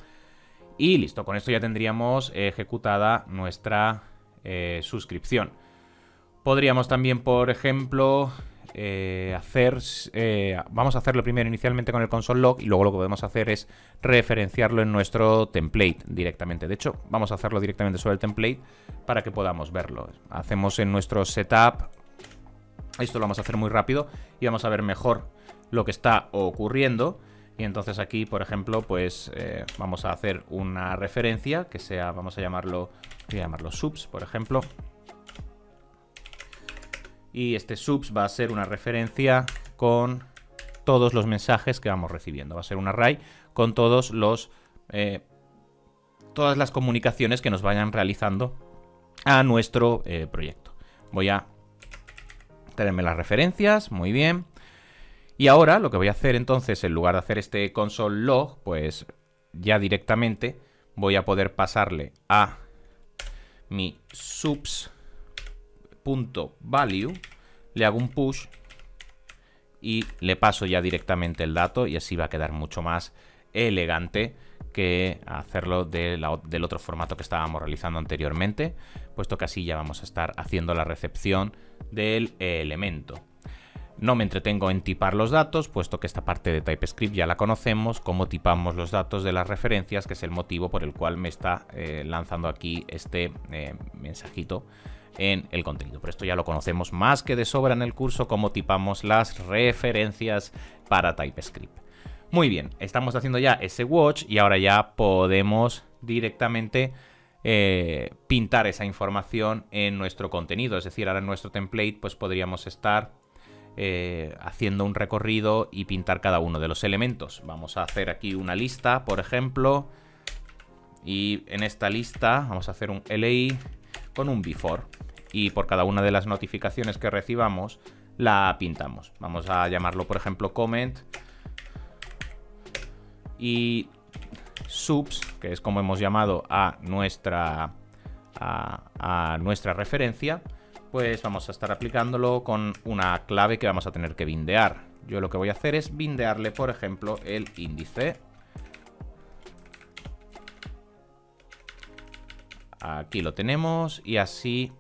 Y listo, con esto ya tendríamos ejecutada nuestra suscripción. Podríamos también, por ejemplo, vamos a hacerlo primero inicialmente con el console log y luego lo que podemos hacer es referenciarlo en nuestro template directamente. De hecho, vamos a hacerlo directamente sobre el template para que podamos verlo. Hacemos en nuestro setup, esto lo vamos a hacer muy rápido y vamos a ver mejor lo que está ocurriendo. Y entonces aquí, por ejemplo, pues vamos a hacer una referencia que sea, vamos a llamarlo subs, por ejemplo. Y este subs va a ser una referencia con todos los mensajes que vamos recibiendo. Va a ser un array con todas las comunicaciones que nos vayan realizando a nuestro proyecto. Voy a tenerme las referencias, muy bien. Y ahora lo que voy a hacer entonces, en lugar de hacer este console log, pues ya directamente voy a poder pasarle a mi subs.value, le hago un push y le paso ya directamente el dato y así va a quedar mucho más elegante que hacerlo del otro formato que estábamos realizando anteriormente, puesto que así ya vamos a estar haciendo la recepción del elemento. No me entretengo en tipar los datos, puesto que esta parte de TypeScript ya la conocemos, cómo tipamos los datos de las referencias, que es el motivo por el cual me está lanzando aquí este mensajito en el contenido. Pero esto ya lo conocemos más que de sobra en el curso, cómo tipamos las referencias para TypeScript. Muy bien, estamos haciendo ya ese watch y ahora ya podemos directamente pintar esa información en nuestro contenido. Es decir, ahora en nuestro template pues podríamos estar haciendo un recorrido y pintar cada uno de los elementos. Vamos a hacer aquí una lista, por ejemplo, y en esta lista vamos a hacer un li con un before y por cada una de las notificaciones que recibamos la pintamos. Vamos a llamarlo, por ejemplo, comment y subs, que es como hemos llamado a nuestra referencia, pues vamos a estar aplicándolo con una clave que vamos a tener que bindear. Yo lo que voy a hacer es bindearle, por ejemplo, el índice. Aquí lo tenemos y así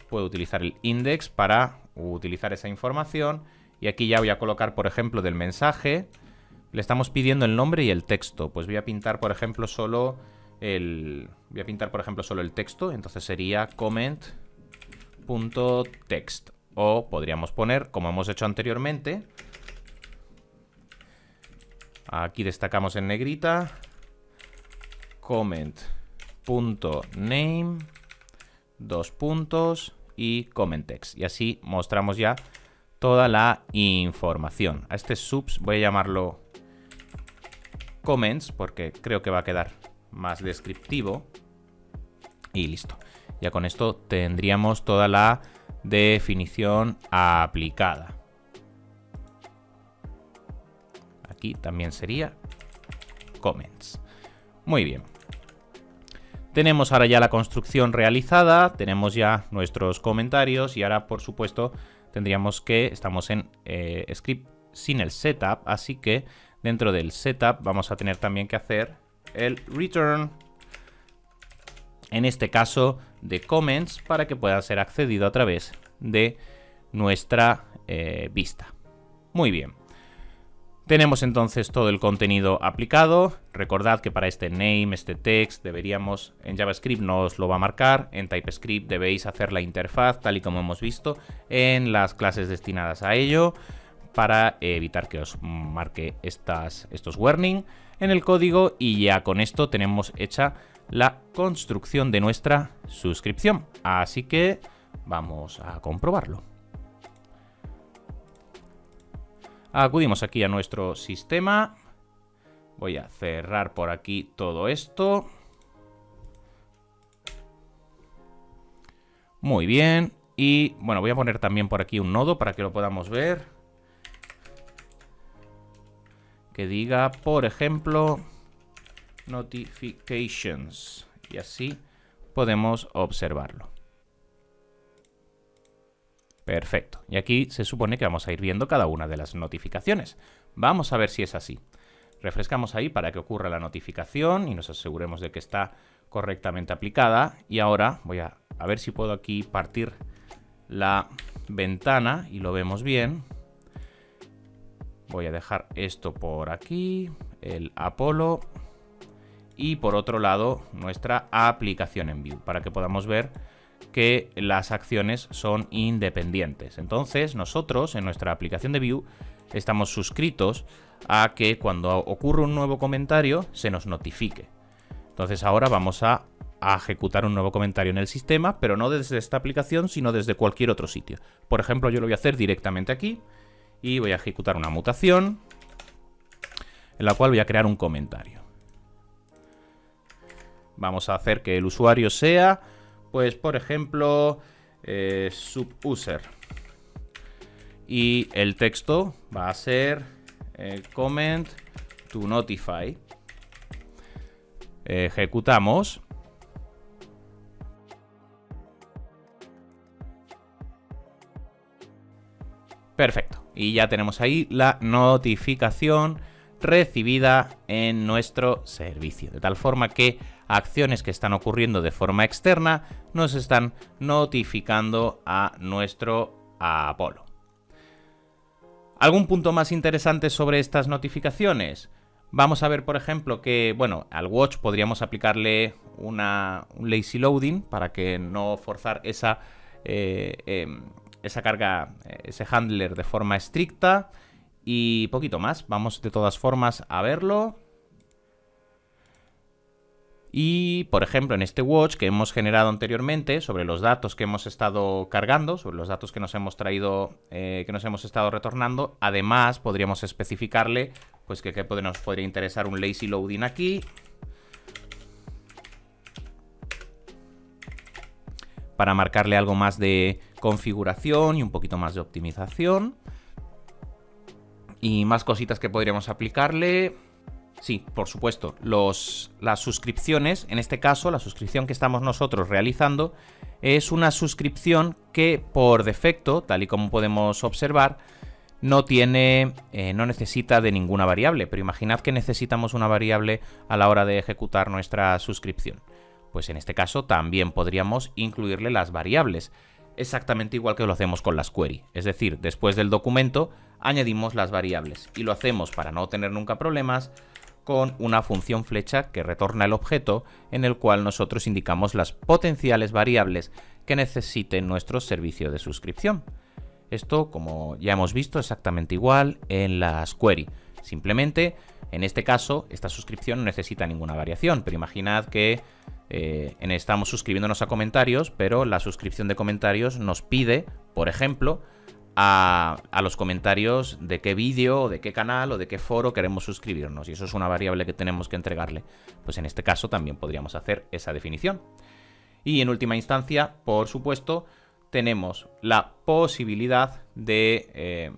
puedo utilizar el index para utilizar esa información. Y aquí ya voy a colocar, por ejemplo, del mensaje. Le estamos pidiendo el nombre y el texto. Pues voy a pintar, por ejemplo, solo el texto. Entonces sería comment.text. O podríamos poner, como hemos hecho anteriormente, aquí destacamos en negrita, comment.name, dos puntos y comment text. Y así mostramos ya toda la información. A este subs voy a llamarlo comments porque creo que va a quedar más descriptivo. Y listo. Ya con esto tendríamos toda la definición aplicada. Aquí también sería comments. Muy bien. Tenemos ahora ya la construcción realizada, tenemos ya nuestros comentarios y ahora, por supuesto, tendríamos que, estamos en script sin el setup, así que dentro del setup vamos a tener también que hacer el return, en este caso de comments, para que pueda ser accedido a través de nuestra vista. Muy bien. Tenemos entonces todo el contenido aplicado. Recordad que para este name, este text, deberíamos, en JavaScript no os lo va a marcar, en TypeScript debéis hacer la interfaz tal y como hemos visto en las clases destinadas a ello, para evitar que os marque estos warning en el código, y ya con esto tenemos hecha la construcción de nuestra suscripción. Así que vamos a comprobarlo. Acudimos aquí a nuestro sistema. Voy a cerrar por aquí todo esto. Muy bien. Y bueno, voy a poner también por aquí un nodo para que lo podamos ver. Que diga, por ejemplo, notifications. Y así podemos observarlo. Perfecto. Y aquí se supone que vamos a ir viendo cada una de las notificaciones. Vamos a ver si es así. Refrescamos ahí para que ocurra la notificación y nos aseguremos de que está correctamente aplicada. Y ahora voy a ver si puedo aquí partir la ventana y lo vemos bien. Voy a dejar esto por aquí, el Apollo, y por otro lado nuestra aplicación en Vue, para que podamos ver que las acciones son independientes. Entonces nosotros en nuestra aplicación de Vue estamos suscritos a que cuando ocurre un nuevo comentario se nos notifique. Entonces ahora vamos a ejecutar un nuevo comentario en el sistema, pero no desde esta aplicación, sino desde cualquier otro sitio. Por ejemplo, yo lo voy a hacer directamente aquí y voy a ejecutar una mutación en la cual voy a crear un comentario. Vamos a hacer que el usuario sea, pues por ejemplo, subuser. Y el texto va a ser comment to notify. Ejecutamos. Perfecto. Y ya tenemos ahí la notificación recibida en nuestro servicio. De tal forma que acciones que están ocurriendo de forma externa nos están notificando a nuestro Apollo. ¿Algún punto más interesante sobre estas notificaciones? Vamos a ver, por ejemplo, que, bueno, al watch podríamos aplicarle un lazy loading para que no forzar esa carga, ese handler de forma estricta, y poquito más. Vamos de todas formas a verlo. Y, por ejemplo, en este watch que hemos generado anteriormente, sobre los datos que hemos estado cargando, sobre los datos que nos hemos traído, que nos hemos estado retornando, además podríamos especificarle, pues que nos podría interesar un lazy loading aquí, para marcarle algo más de configuración y un poquito más de optimización. Y más cositas que podríamos aplicarle. Sí, por supuesto. Las suscripciones, en este caso, la suscripción que estamos nosotros realizando es una suscripción que por defecto, tal y como podemos observar, no necesita de ninguna variable. Pero imaginad que necesitamos una variable a la hora de ejecutar nuestra suscripción. Pues en este caso también podríamos incluirle las variables, exactamente igual que lo hacemos con las query. Es decir, después del documento añadimos las variables y lo hacemos para no tener nunca problemas con una función flecha que retorna el objeto en el cual nosotros indicamos las potenciales variables que necesite nuestro servicio de suscripción. Esto, como ya hemos visto, exactamente igual en las query. Simplemente, en este caso, esta suscripción no necesita ninguna variación, pero imaginad que estamos suscribiéndonos a comentarios, pero la suscripción de comentarios nos pide, por ejemplo, a los comentarios de qué vídeo, o de qué canal o de qué foro queremos suscribirnos, y eso es una variable que tenemos que entregarle. Pues en este caso también podríamos hacer esa definición. Y en última instancia, por supuesto, tenemos la posibilidad de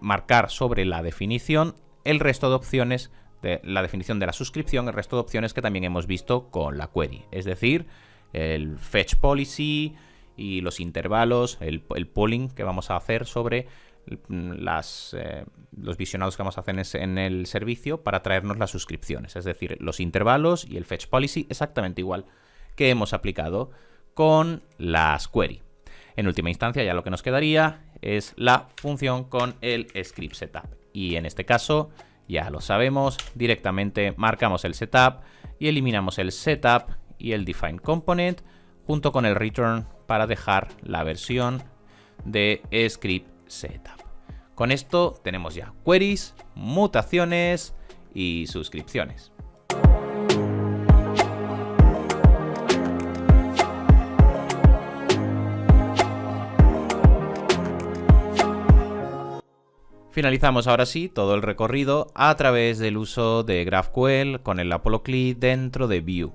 marcar sobre la definición el resto de opciones de la definición de la suscripción, el resto de opciones que también hemos visto con la query, es decir, el fetch policy y los intervalos, el polling que vamos a hacer sobre los visionados que vamos a hacer en el servicio para traernos las suscripciones, es decir, los intervalos y el fetch policy exactamente igual que hemos aplicado con las query. En última instancia, ya lo que nos quedaría es la función con el script setup, y en este caso ya lo sabemos, directamente marcamos el setup y eliminamos el setup y el define component junto con el return para dejar la versión de script setup. Con esto tenemos ya queries, mutaciones y suscripciones. Finalizamos ahora sí todo el recorrido a través del uso de GraphQL con el Apollo CLI dentro de Vue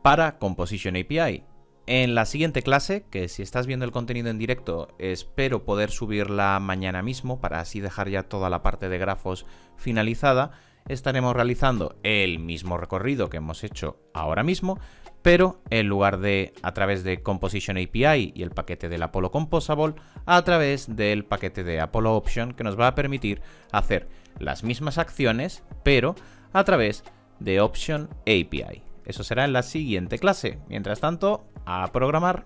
para Composition API. En la siguiente clase, que si estás viendo el contenido en directo, espero poder subirla mañana mismo para así dejar ya toda la parte de grafos finalizada, estaremos realizando el mismo recorrido que hemos hecho ahora mismo, pero en lugar de a través de Composition API y el paquete del Apollo Composable, a través del paquete de Apollo Option, que nos va a permitir hacer las mismas acciones, pero a través de Option API. Eso será en la siguiente clase. Mientras tanto, a programar.